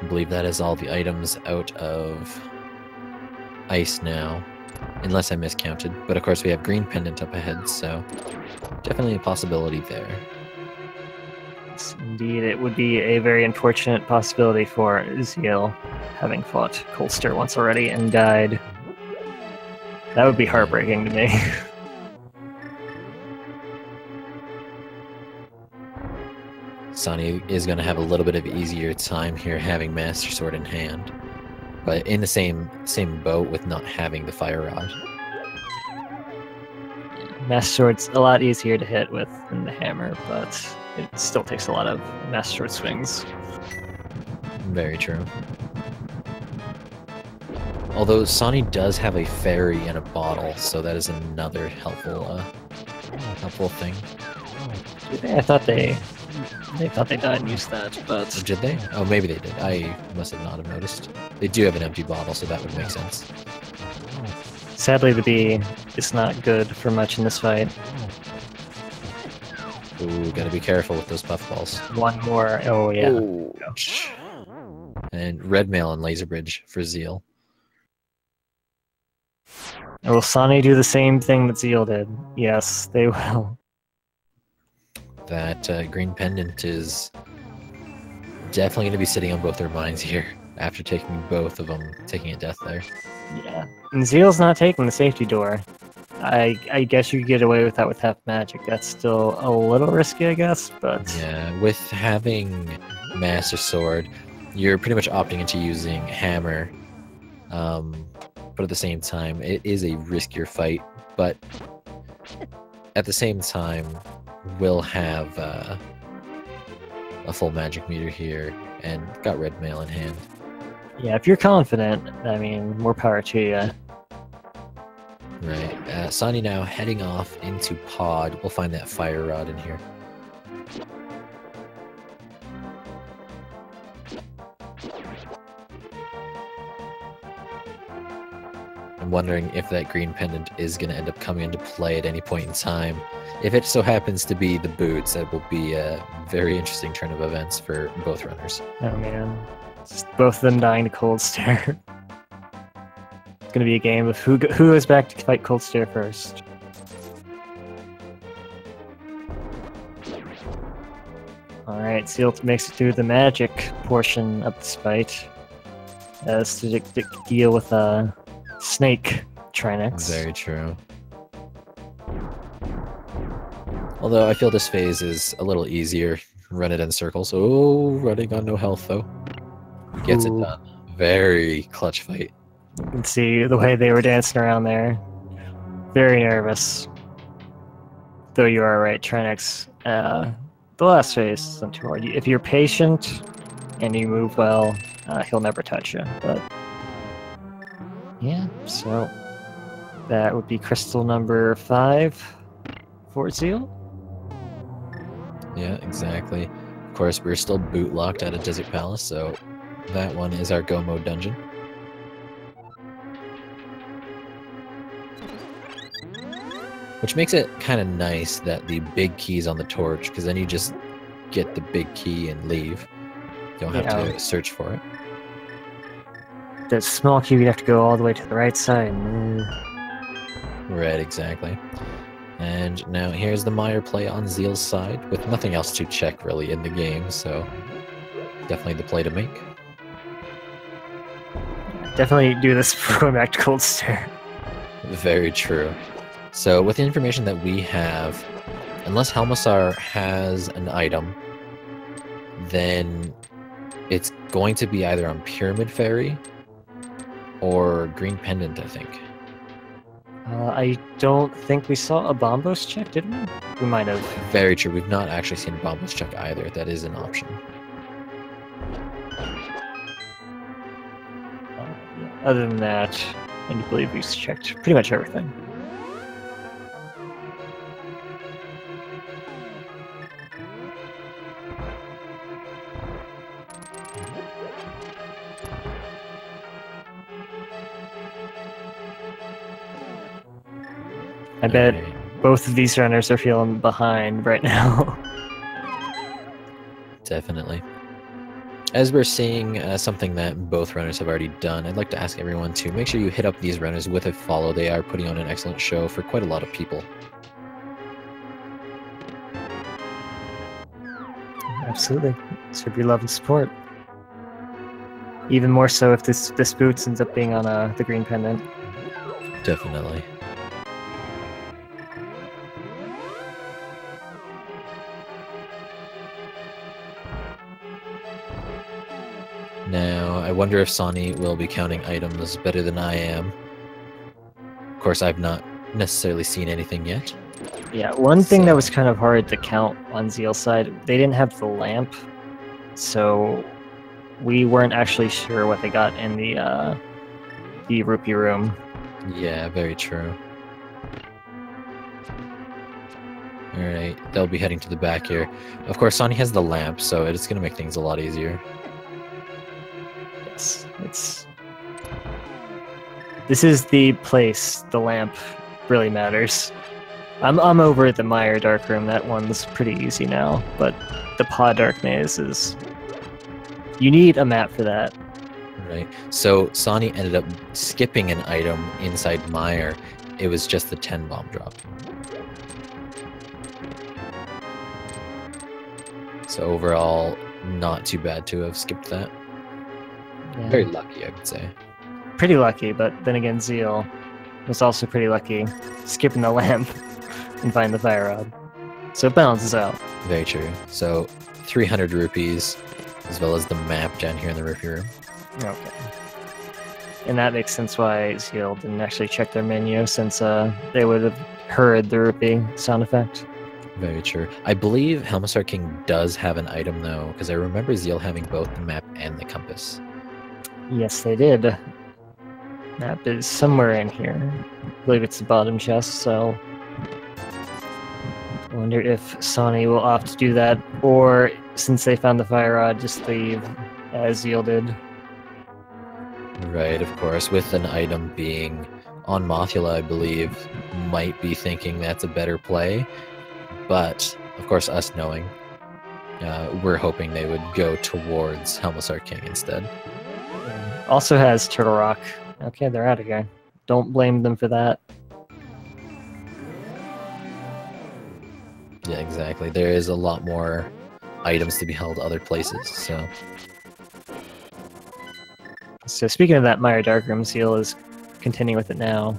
I believe that is all the items out of ice now, unless I miscounted. But of course we have green pendant up ahead, so definitely a possibility there. Yes, indeed, it would be a very unfortunate possibility for Zheal, having fought Colster once already and died. That would be heartbreaking to me. Sonny is going to have a little bit of easier time here having Master Sword in hand, but in the same boat with not having the Fire Rod. Master Sword's a lot easier to hit with than the hammer, but it still takes a lot of Master Sword swings. Very true. Although Sonny does have a fairy and a bottle, so that is another helpful thing. I thought they died and used that, but Did they? Oh, maybe they did. I must have not have noticed. They do have an empty bottle, so that would make sense. sadly the bee is not good for much in this fight. Ooh, gotta be careful with those puffballs. One more. Oh yeah. Ooh. And red mail and laser bridge for Zheal. Will Sawney do the same thing that Zheal did? Yes, they will. That green pendant is definitely going to be sitting on both their minds here after taking both of them, taking a death there. Yeah, and Zeal's not taking the safety door. I guess you could get away with that with half magic. That's still a little risky, I guess, but... Yeah, with having Master Sword, you're pretty much opting into using Hammer. But at the same time, it is a riskier fight, but at the same time, we'll have a full magic meter here and got red mail in hand. Yeah, if you're confident, I mean, more power to you. Right. Sonny now heading off into Pod. We'll find that fire rod in here. I'm wondering if that green pendant is going to end up coming into play at any point in time. If it so happens to be the boots, that will be a very interesting turn of events for both runners. Oh man, just both of them dying to Cold Stare. It's gonna be a game of who goes back to fight Cold Stare first. Alright, Zheal makes it through the magic portion of this fight. Has to deal with a snake Trinex. Very true. Although I feel this phase is a little easier. Run it in circles. Oh, running on no health though. Gets it done. Very clutch fight. You can see the way they were dancing around there. Very nervous. Though you are right, Trinex. The last phase isn't too hard. If you're patient and you move well, he'll never touch you. But yeah, so that would be crystal number 5 for Zheal. Yeah, exactly. Of course, we're still boot locked at a Desert Palace, so that one is our go mode dungeon. Which makes it kind of nice that the big key's on the torch, because then you just get the big key and leave. You don't have to search for it. The small key, you'd have to go all the way to the right side. Right, exactly. And now here's the Meyer play on Zheal's side, with nothing else to check really in the game, so definitely the play to make. Definitely do this before going back to Cold Stare. Very true. So with the information that we have, unless Helmasar has an item, then it's going to be either on Pyramid Fairy or Green Pendant, I think. I don't think we saw a Bombos check, did we? We might have. Very true. We've not actually seen a Bombos check either. That is an option. Yeah. Other than that, I believe we've checked pretty much everything. I bet both of these runners are feeling behind right now. Definitely. As we're seeing something that both runners have already done, I'd like to ask everyone to make sure you hit up these runners with a follow. They are putting on an excellent show for quite a lot of people. Absolutely. Serve your love and support. Even more so if this boots ends up being on the Green Pendant. Definitely. Now, I wonder if Sawney will be counting items better than I am. Of course, I've not necessarily seen anything yet. Yeah, one thing that was kind of hard to count on Zheal's side, they didn't have the lamp, so we weren't actually sure what they got in the rupee room. Yeah, very true. Alright, they'll be heading to the back here. Of course, Sawney has the lamp, so it's going to make things a lot easier. This is the place the lamp really matters. I'm over at the Meyer Dark Room. That one's pretty easy now, but the Paw Dark Maze is... You need a map for that. Right. So Sawney ended up skipping an item inside Meyer. It was just the 10 bomb drop. So overall, not too bad to have skipped that. Yeah. Very lucky, I would say. Pretty lucky, but then again, Zheal was also pretty lucky, skipping the lamp and finding the fire rod. So it balances out. Very true. So 300 rupees, as well as the map down here in the rupee room. Okay. And that makes sense why Zheal didn't actually check their menu, since they would have heard the rupee sound effect. Very true. I believe Helmasar King does have an item, though, because I remember Zheal having both the map and the compass. Yes, they did. Map is somewhere in here. I believe it's the bottom chest, so... I wonder if Sawney will opt to do that, or since they found the fire rod, just leave as Zheal did. Right, of course, with an item being on Mothula, I believe, might be thinking that's a better play. But, of course, us knowing, we're hoping they would go towards Helmasar King instead. Also has Turtle Rock. Okay, they're out of here. Don't blame them for that. Yeah, exactly. There is a lot more items to be held other places. So speaking of that Mire Darkroom, Zheal is continuing with it now.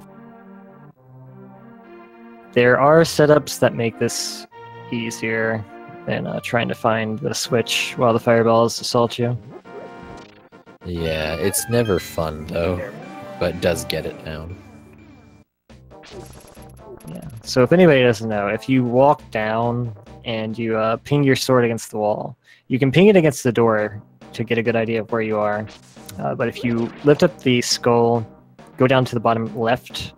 There are setups that make this easier than trying to find the switch while the fireballs assault you. Yeah, it's never fun though, but does get it down. Yeah. So if anybody doesn't know, if you walk down and you ping your sword against the wall, you can ping it against the door to get a good idea of where you are. But if you lift up the skull, go down to the bottom left,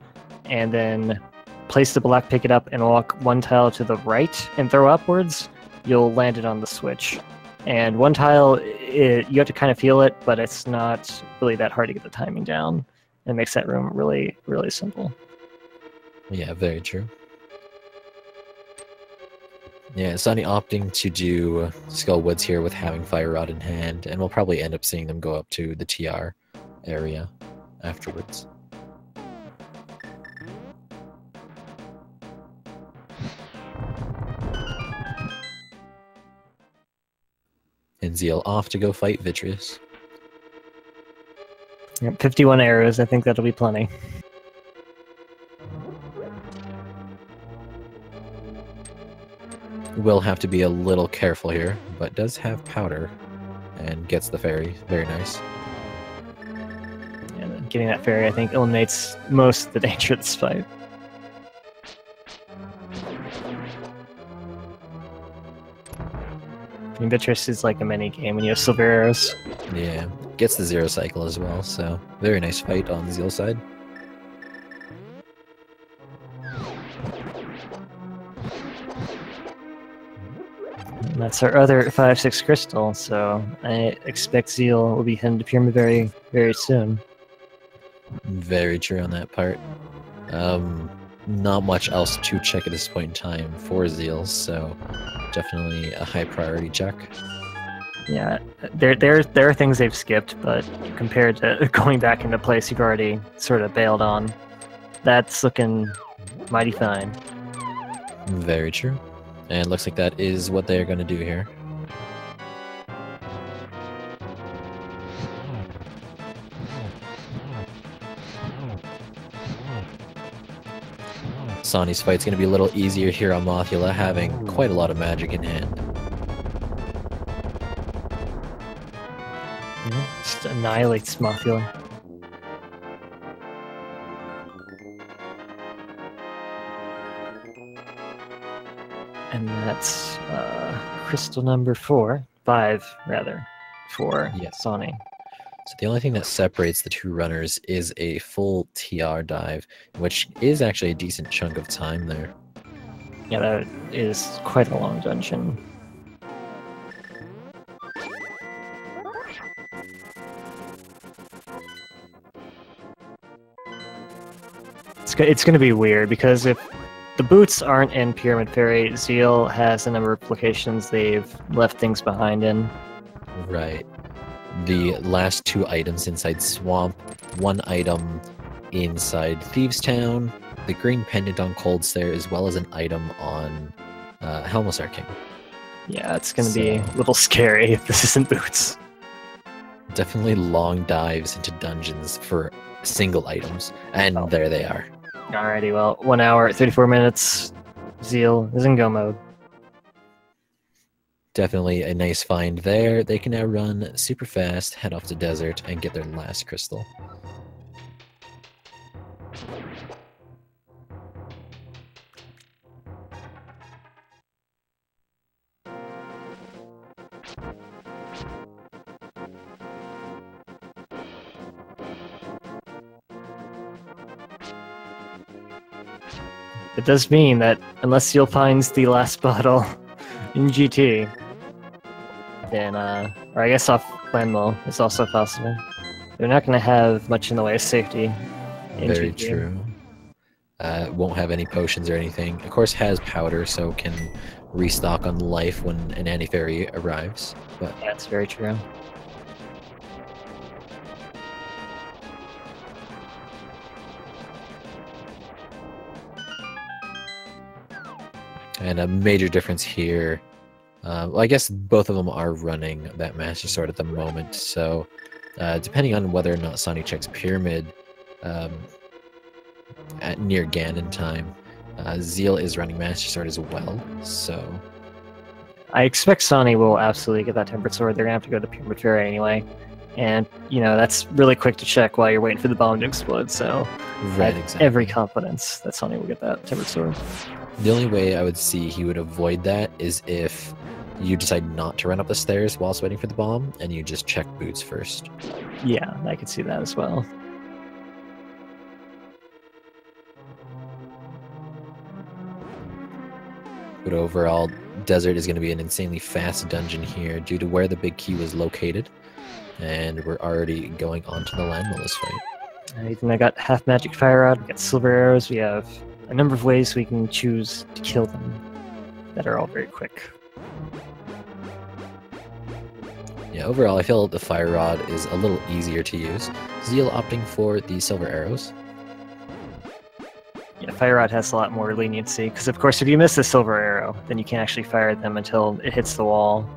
and then place the black picket up and walk one tile to the right and throw upwards, you'll land it on the switch. And one tile, you have to kind of feel it, but it's not really that hard to get the timing down. It makes that room really, really simple. Yeah, very true. Yeah, Sunny opting to do Skull Woods here with having Fire Rod in hand, and we'll probably end up seeing them go up to the TR area afterwards. And Zheal off to go fight Vitreous. Yep, 51 arrows, I think that'll be plenty. Will have to be a little careful here, but does have powder and gets the fairy. Very nice. And getting that fairy, I think, eliminates most of the danger of this fight. I mean, Vitreous is like a mini game when you have silver arrows. Yeah, gets the 0 cycle as well, so very nice fight on Zheal's side. And that's our other 5/6 crystal, so I expect Zheal will be heading to Pyramid very, very soon. Very true on that part. Not much else to check at this point in time for Zheal, so definitely a high priority check. Yeah, there are things they've skipped, but compared to going back into place you've already sort of bailed on, that's looking mighty fine. Very true. And looks like that is what they're going to do here. Sonny's fight's going to be a little easier here on Mothula, having quite a lot of magic in hand. Just annihilates Mothula. And that's crystal number 5 rather, for Sawny. So the only thing that separates the two runners is a full TR dive, which is actually a decent chunk of time there. Yeah, that is quite a long dungeon. It's going to be weird, because if the boots aren't in Pyramid Fairy, Zheal has a number of locations they've left things behind in. Right. The last 2 items inside Swamp, 1 item inside Thieves Town, the green pendant on Cold Stare, as well as an item on Helmsar King. Yeah, it's going to be a little scary if this isn't boots. Definitely long dives into dungeons for single items, and there they are. Alrighty, well, 1 hour, 34 minutes. Zheal is in go mode. Definitely a nice find there. They can now run super fast, head off to Desert, and get their last crystal. It does mean that unless Zheal finds the last bottle in GT, then, or I guess off Landmill is also possible. They're not going to have much in the way of safety in Very GT. true. Won't have any potions or anything. Of course, has powder, so can restock on life when an anti-fairy arrives. But That's very true. and a major difference here Well, I guess both of them are running that Master Sword at the moment, so depending on whether or not Sonny checks Pyramid at near Ganon time, Zheal is running Master Sword as well, so... I expect Sonny will absolutely get that Tempered Sword. They're going to have to go to Pyramid Fairy anyway. And, you know, that's really quick to check while you're waiting for the bomb to explode, so Right, I have exactly. every confidence that Sonny will get that Tempered Sword. The only way I would see he would avoid that is if you decide not to run up the stairs whilst waiting for the bomb, and you just check boots first. Yeah, I could see that as well. But overall, Desert is going to be an insanely fast dungeon here due to where the big key was located. And we're already going on to the Landless fight. Then I got half magic fire rod, we got silver arrows, we have a number of ways we can choose to kill them that are all very quick. Yeah, overall, I feel the Fire Rod is a little easier to use. Zheal opting for the silver arrows. Yeah, fire rod has a lot more leniency, because of course if you miss the silver arrow, then you can't actually fire them until it hits the wall.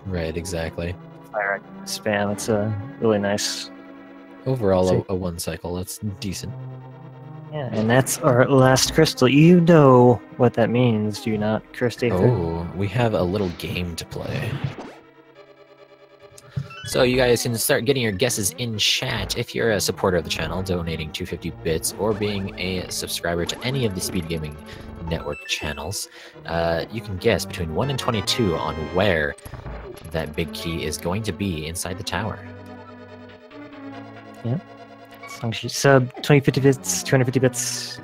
Right, exactly. Fire rod spam, it's a really nice... Overall, a one cycle, that's decent. Yeah, and that's our last crystal. You know what that means, do you not, Kirsty? Oh, we have a little game to play. So you guys can start getting your guesses in chat if you're a supporter of the channel, donating 250 bits, or being a subscriber to any of the Speed Gaming Network channels. You can guess between 1 and 22 on where that big key is going to be inside the tower. Yeah. As long as you sub 2050 bits, 250 bits,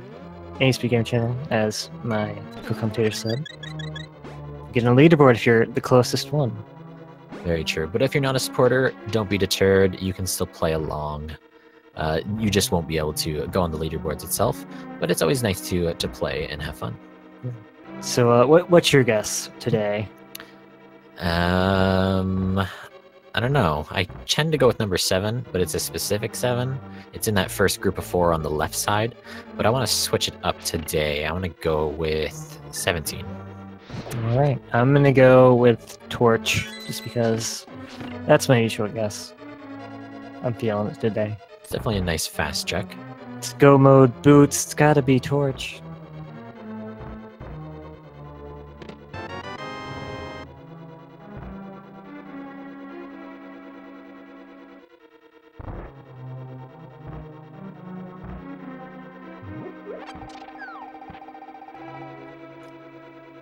any Speed Game channel, as my co-commentator said. Get on a leaderboard if you're the closest one. Very true. But if you're not a supporter, don't be deterred. You can still play along. You just won't be able to go on the leaderboards itself. But it's always nice to play and have fun. So what's your guess today? I don't know. I tend to go with number 7, but it's a specific 7. It's in that first group of 4 on the left side. But I want to switch it up today. I want to go with 17. All right, I'm gonna go with Torch, just because that's my usual guess. I'm feeling it today. It's definitely a nice fast check. It's go mode boots. It's gotta be Torch.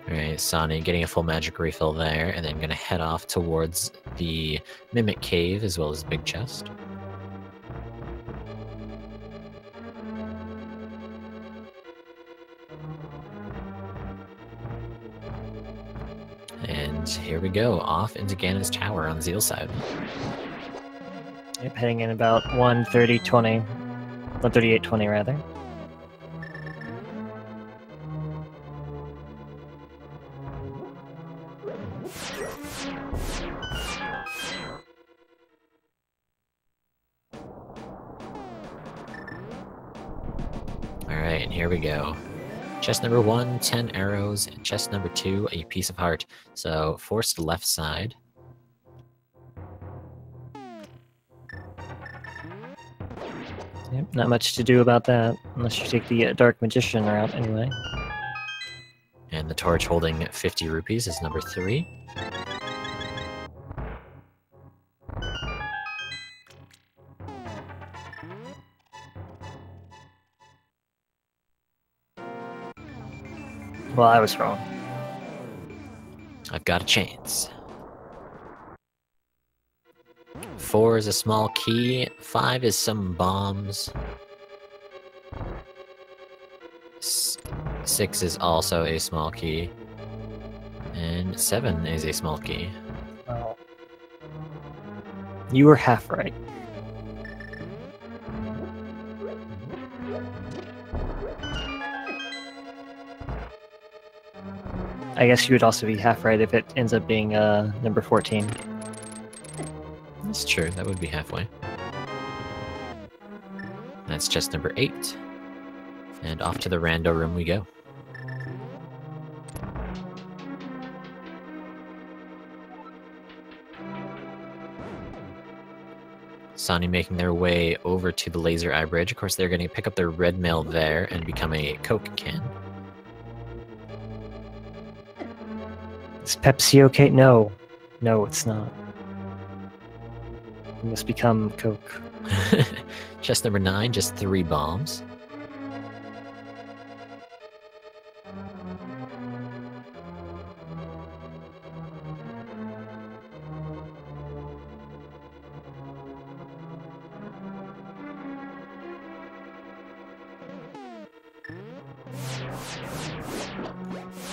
Alright, Sonny getting a full magic refill there, and then gonna head off towards the Mimic Cave as well as Big Chest. And here we go, off into Ganon's Tower on Zheal's side. Yep, heading in about 1:30:20, 1:38:20 rather. Alright, and here we go. Chest number 1, 10 arrows, and chest number 2, a piece of heart. So, forced left side. Yep, not much to do about that, unless you take the Dark Magician route anyway. And the torch holding 50 rupees is number 3. Well, I was wrong. I've got a chance. 4 is a small key, 5 is some bombs. 6 is also a small key. And 7 is a small key. Well, you were half right. I guess you would also be half right if it ends up being number 14. That's true, that would be halfway. That's chest number 8. And off to the rando room we go. Sony making their way over to the Laser Eye Bridge. Of course, they're going to pick up their red mail there and become a Coke can. Is Pepsi okay? No. No, it's not. It must become Coke. Chest number 9, just 3 bombs.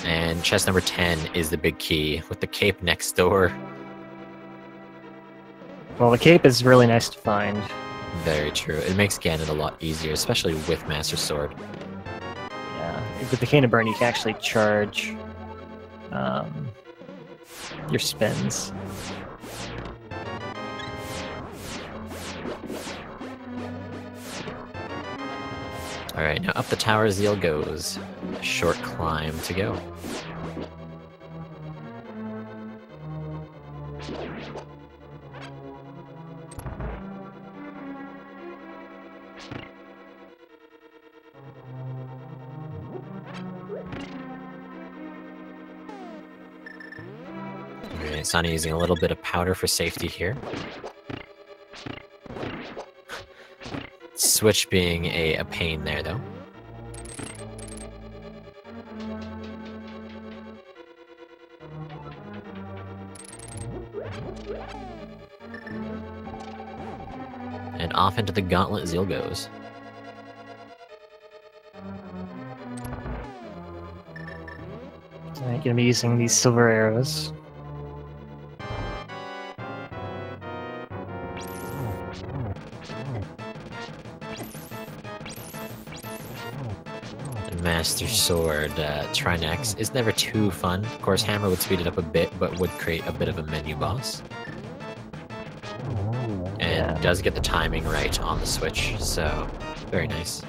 And chest number 10 is the big key, with the cape next door. Well, the cape is really nice to find. Very true. It makes Ganon a lot easier, especially with Master Sword. Yeah, with the Cane of Burn, you can actually charge your spins. Alright, now up the tower Zheal goes. A short climb to go. Alright, Sonny using a little bit of powder for safety here. Switch being a pain there, though. And off into the gauntlet Zheal goes. Alright, gonna be using these silver arrows. Master Sword Trinex is never too fun. Of course, Hammer would speed it up a bit, but would create a bit of a menu boss. And does get the timing right on the switch, so very nice.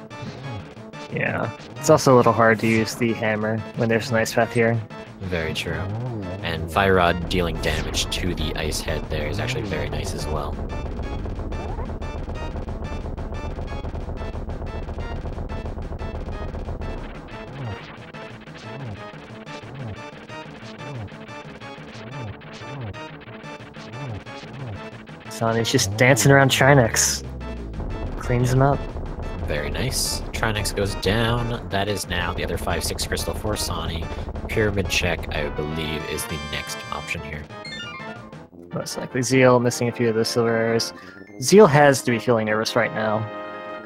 Yeah, it's also a little hard to use the hammer when there's an ice path here. Very true. And Fire Rod dealing damage to the ice head there is actually very nice as well. Sonny's just dancing around Trinex. Cleans him up. Very nice. Trinex goes down. That is now the other 5-6 crystal for Sony. Pyramid check, I believe, is the next option here. Most likely. Zheal missing a few of those silver arrows. Zheal has to be feeling nervous right now.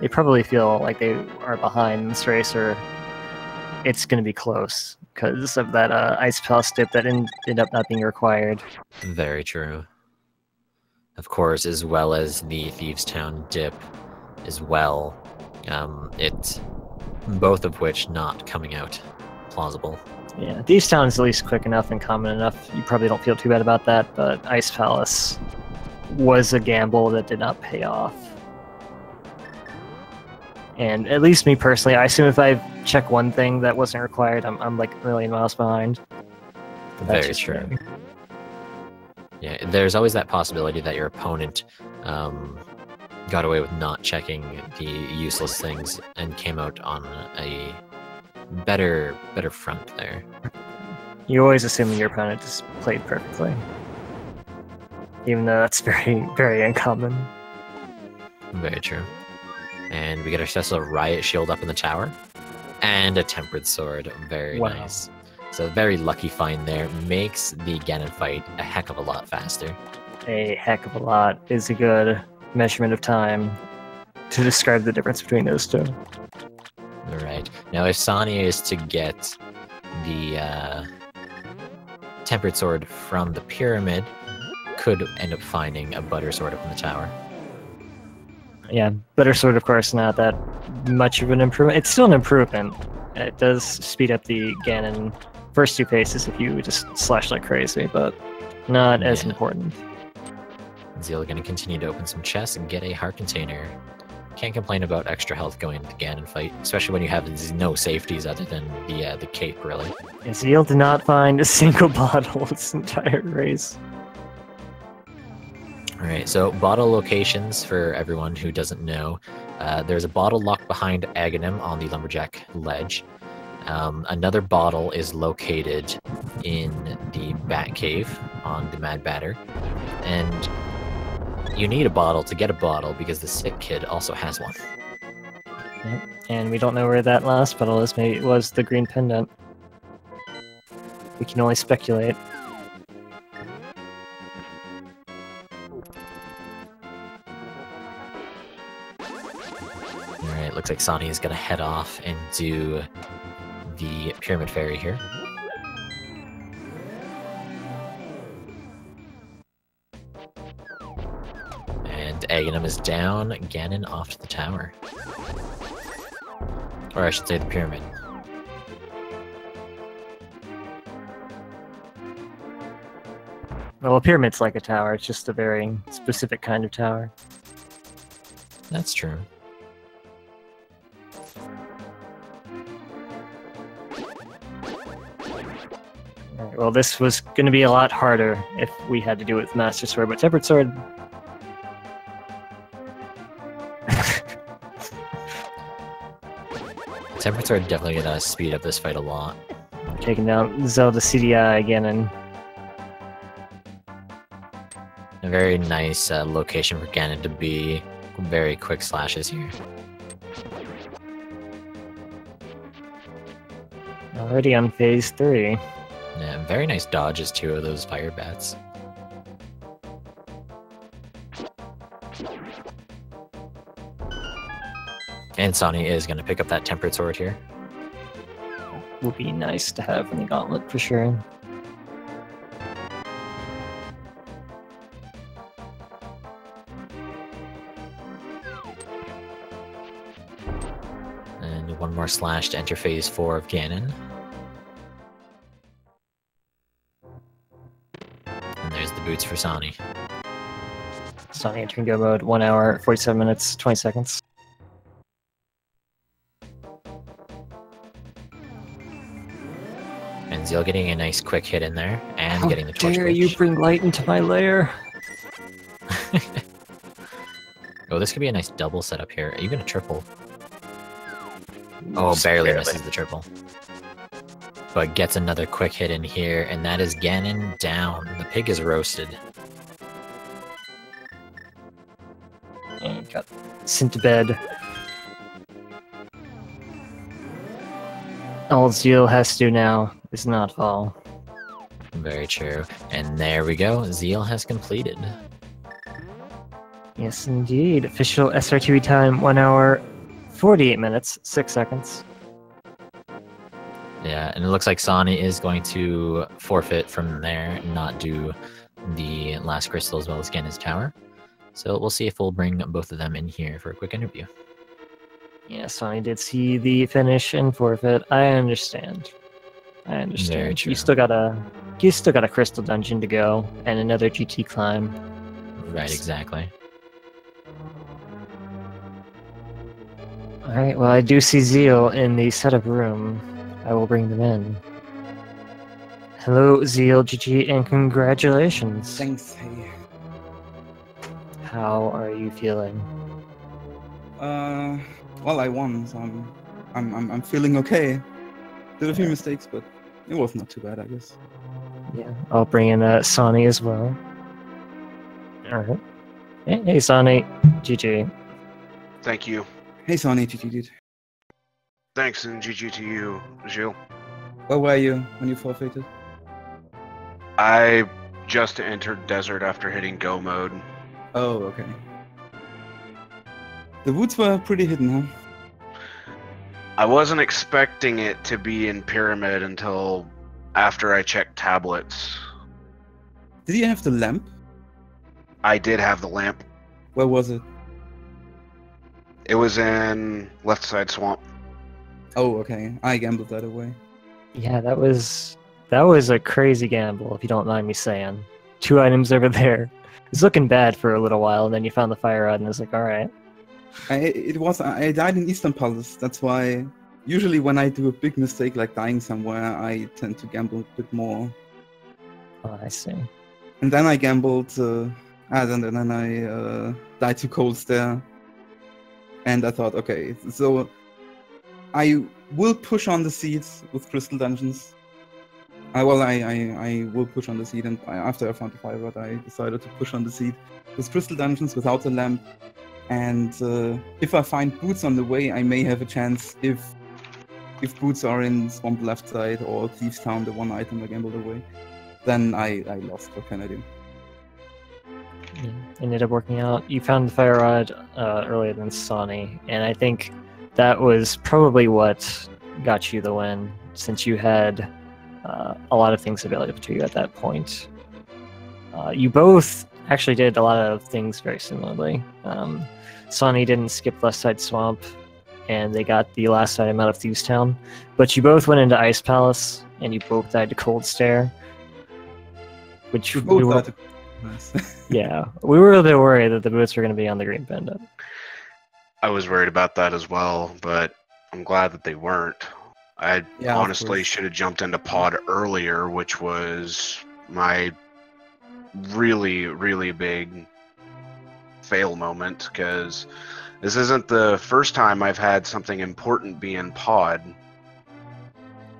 They probably feel like they are behind this race, or it's going to be close because of that ice palace dip that ended up not being required. Very true. Of course, as well as the Thieves' Town dip as well. Both of which not coming out plausible. Yeah, Thieves' Town is at least quick enough and common enough. You probably don't feel too bad about that, but Ice Palace was a gamble that did not pay off. And at least me personally, I assume if I check one thing that wasn't required, I'm like a million miles behind. But that's Very true. Me. Yeah, there's always that possibility that your opponent got away with not checking the useless things and came out on a better front there. You always assume your opponent just played perfectly. Even though that's very, very uncommon. Very true. And we get ourselves a Riot Shield up in the tower. And a Tempered Sword. Very nice. So very lucky find there. Makes the Ganon fight a heck of a lot faster. A heck of a lot is a good measurement of time to describe the difference between those two. Alright. Now if Sony is to get the Tempered Sword from the Pyramid, could end up finding a Butter Sword up in the tower. Yeah, Butter Sword, of course, not that much of an improvement. It's still an improvement. It does speed up the Ganon first two phases if you just slash like crazy, but not as important. Zheal going to continue to open some chests and get a heart container. Can't complain about extra health going into the Ganon fight, especially when you have no safeties other than the cape, really. Yeah, Zheal did not find a single bottle this entire race. Alright, so bottle locations for everyone who doesn't know. There's a bottle locked behind Aghanim on the Lumberjack ledge. Another bottle is located in the Batcave on the Mad Batter. And you need a bottle to get a bottle because the sick kid also has one. Yep. And we don't know where that last bottle is. Maybe it was the green pendant. We can only speculate. Alright, looks like Sonny is gonna head off and do the Pyramid Fairy here. And Aghanim is down, Ganon off to the tower. Or I should say the pyramid. Well, a pyramid's like a tower. It's just a very specific kind of tower. That's true. Alright, well, this was going to be a lot harder if we had to do it with Master Sword, but Tempered Sword... Tempered Sword definitely gonna speed up this fight a lot. Taking down Zelda CDI again, and A very nice location for Ganon to be. Very quick slashes here. already on phase 3. Yeah, very nice dodges too of those fire bats. And Sonny is going to pick up that Tempered Sword here. Would be nice to have in the gauntlet for sure. And one more slash to enter phase 4 of Ganon. And there's the boots for Sonny. Sonny entering go mode, 1 hour, 47 minutes, 20 seconds. And Zheal getting a nice quick hit in there, and getting the torch. How dare you bring light into my lair? Oh, this could be a nice double setup here, even a triple. Oh, barely misses the triple. But gets another quick hit in here, and that is Ganon down. The pig is roasted. And got sent to bed. All Zheal has to do now is not fall. Very true. And there we go. Zheal has completed. Yes, indeed. Official SRTV time, 1 hour, 48 minutes, 6 seconds. Yeah, and it looks like Sonny is going to forfeit from there and not do the last crystal as well as Ganon's tower. So we'll see if we'll bring both of them in here for a quick interview. Yeah, Sonny did see the finish and forfeit. I understand. I understand. Very true. You still got a crystal dungeon to go and another GT climb. Right, exactly. Alright, well, I do see Zheal in the setup room. I will bring them in. Hello, Zheal, GG, and congratulations. Thanks, hey. How are you feeling? Well, I won, so I'm feeling okay. Did a few mistakes, but it was not too bad, I guess. Yeah, I'll bring in Sonny as well. Alright. Hey, Sonny, GG. Thank you. Hey, Sonny, GG, dude. Thanks, and GG to you, Zheal. Where were you when you forfeited? I just entered desert after hitting go mode. Oh, okay. The woods were pretty hidden, huh? I wasn't expecting it to be in pyramid until after I checked tablets. Did you have the lamp? I did have the lamp. Where was it? It was in left side swamp. Oh, okay. I gambled that away. Yeah, that was a crazy gamble, if you don't mind me saying. 2 items over there. It's looking bad for a little while, and then you found the fire rod, and it's like, alright. I died in Eastern Palace. That's why usually when I do a big mistake like dying somewhere, I tend to gamble a bit more. Oh, I see. And then I gambled And then I died to Cold Stare. And I thought, okay, so I will push on the seed with Crystal Dungeons. I will push on the seed, and after I found the fire rod, I decided to push on the seed with Crystal Dungeons without the lamp. And if I find boots on the way, I may have a chance if boots are in Swamp left side or Thieves Town, the one item I gambled away. Then I lost. What can I do? Yeah, ended up working out. You found the fire rod earlier than Sonny, and I think that was probably what got you the win, since you had a lot of things available to you at that point. You both actually did a lot of things very similarly. Sonny didn't skip left side swamp, and they got the last item out of Thieves Town, but you both went into Ice Palace, and you both died to Cold Stare. Which we were, Nice. yeah, we were a bit worried that the boots were going to be on the Green Bandit. I was worried about that as well, but I'm glad that they weren't. I honestly should have jumped into pod earlier, which was my really, really big fail moment, because this isn't the first time I've had something important be in pod.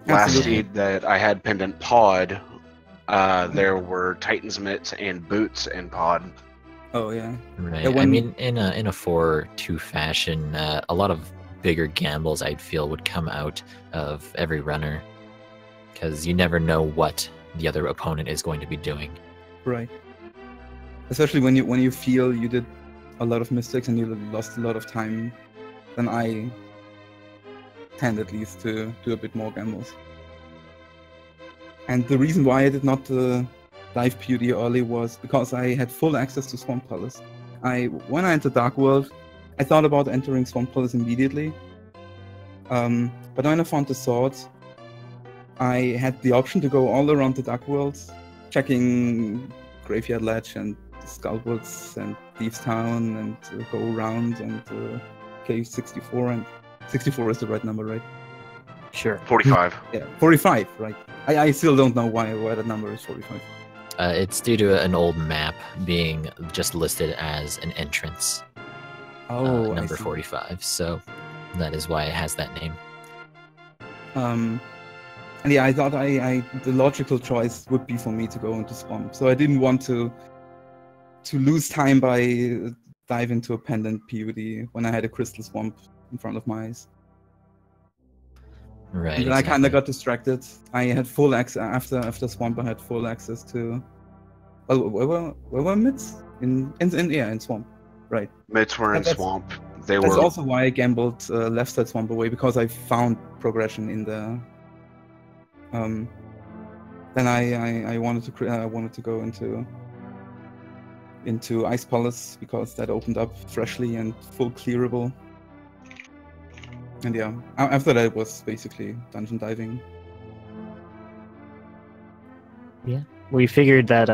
Last seed that I had pendant pod, there were Titan's Mitts and boots in pod. Oh yeah. Right. Yeah, I mean, in a 4-2 fashion, a lot of bigger gambles I'd feel would come out of every runner, because you never know what the other opponent is going to be doing. Right. Especially when you feel you did a lot of mistakes and you lost a lot of time, then I tend at least to do a bit more gambles. And the reason why I did not dive PUD early was because I had full access to Swamp Palace. When I entered Dark World, I thought about entering Swamp Palace immediately. But when I found the sword, I had the option to go all around the Dark World, checking Graveyard Ledge and Skullwoods and Thieves Town, and go around and Cave 64, and 64 is the right number, right? Sure. 45. Yeah, 45, right. I still don't know why that number is 45. It's due to an old map being just listed as an entrance. Oh, number 45, so that is why it has that name. And yeah, I thought the logical choice would be for me to go into Swamp, so I didn't want to lose time by dive into a pendant PUD when I had a Crystal Swamp in front of my eyes. Right. And then I kind of got distracted. I had full access after Swamp. I had full access to. Well, where were Mitts? In Swamp, right? Mitts were in Swamp. That's also why I gambled left side Swamp away, because I found progression in the. Then I wanted to go into Ice Palace, because that opened up freshly and full clearable. And yeah, after that it was basically dungeon diving. Yeah, we figured that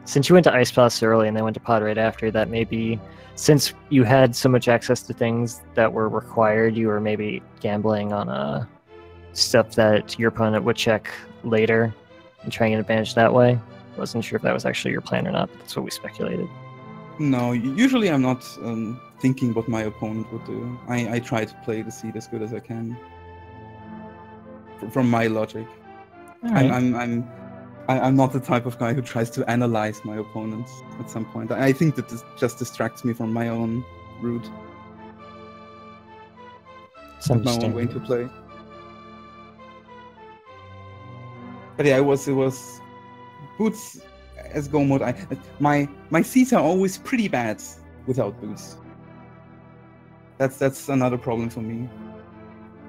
since you went to Ice Palace early and then went to pod right after, that maybe since you had so much access to things that were required, you were maybe gambling on stuff that your opponent would check later and trying an advantage that way. Wasn't sure if that was actually your plan or not, but that's what we speculated. No, usually I'm not thinking what my opponent would do. I try to play the seed as good as I can. From my logic. Right. I'm not the type of guy who tries to analyze my opponents at some point. I think that this just distracts me from my own route. My own way to play. But yeah, it was boots as go mode. My seeds are always pretty bad without boots. That's another problem for me.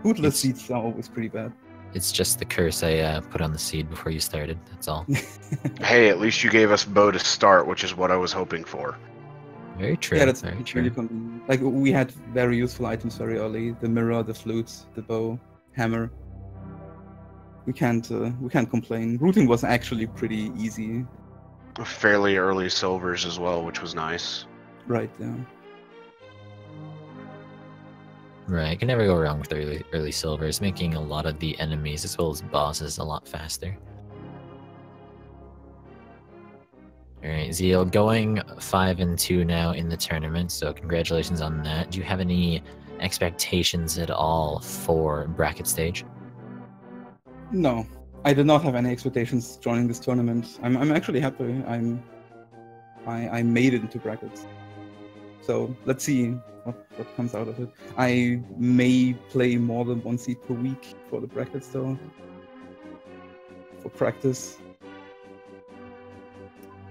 Bootless seeds are always pretty bad. It's just the curse I put on the seed before you started, that's all. Hey, at least you gave us bow to start, which is what I was hoping for. Very true. Yeah, that's very really true. convenient. Like, we had very useful items very early: the mirror, the flute, the bow, hammer. We can't complain. Routing was actually pretty easy. Fairly early silvers as well, which was nice. Right, yeah. Right, you can never go wrong with early silvers, making a lot of the enemies as well as bosses a lot faster. All right, Zheal, going 5-2 now in the tournament, so congratulations on that. Do you have any expectations at all for bracket stage? No, I did not have any expectations joining this tournament. I'm actually happy. I made it into brackets. So let's see what comes out of it. I may play more than one seed per week for the brackets though. For practice.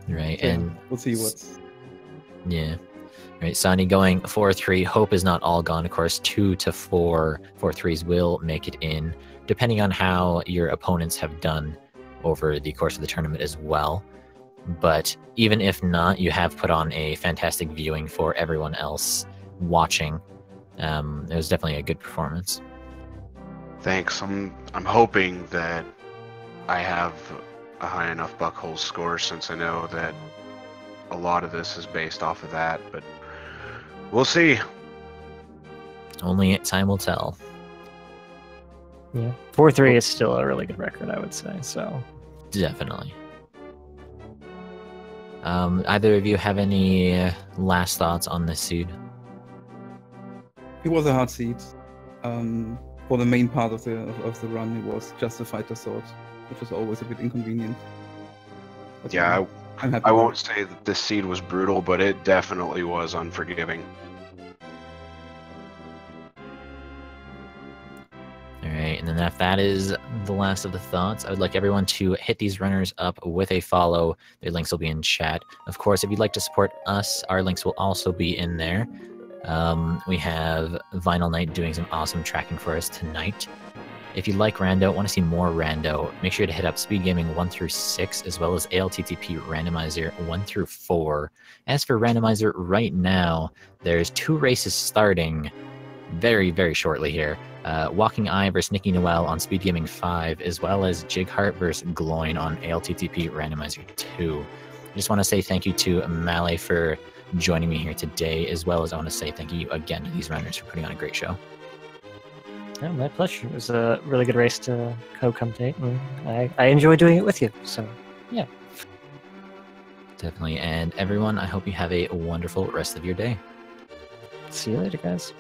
Right, So and we'll see what's... Yeah. Right, Sonny going 4-3. Hope is not all gone. Of course, 2 to 4 4-3s will make it in, depending on how your opponents have done over the course of the tournament as well. But even if not, you have put on a fantastic viewing for everyone else watching. It was definitely a good performance. Thanks. I'm hoping that I have a high enough buckhole score, since I know that a lot of this is based off of that, but we'll see. Only time will tell. Yeah, 4-3 is still a really good record, I would say. So Definitely. Either of you have any last thoughts on this seed? It was a hard seed. For the main part of the run, it was just a fighter sword, which is always a bit inconvenient. But Yeah, I'm happy. I won't say that this seed was brutal, but it definitely was unforgiving. Alright, and then if that is the last of the thoughts, I would like everyone to hit these runners up with a follow. Their links will be in chat. Of course, if you'd like to support us, our links will also be in there. We have Vinyl Knight doing some awesome tracking for us tonight. If you like Rando, want to see more Rando, make sure to hit up Speed Gaming 1-6, as well as ALTTP Randomizer 1-4. As for Randomizer, right now, there's 2 races starting very, very shortly here. Walking Eye versus Nikki Noel on Speed Gaming 5, as well as Jigheart versus Gloin on ALTTP Randomizer 2. I just want to say thank you to Male for joining me here today, as well as I want to say thank you again to these runners for putting on a great show. yeah, my pleasure. It was a really good race to co-commentate, and I enjoy doing it with you. So yeah, Definitely. And everyone, I hope you have a wonderful rest of your day. see you later, guys.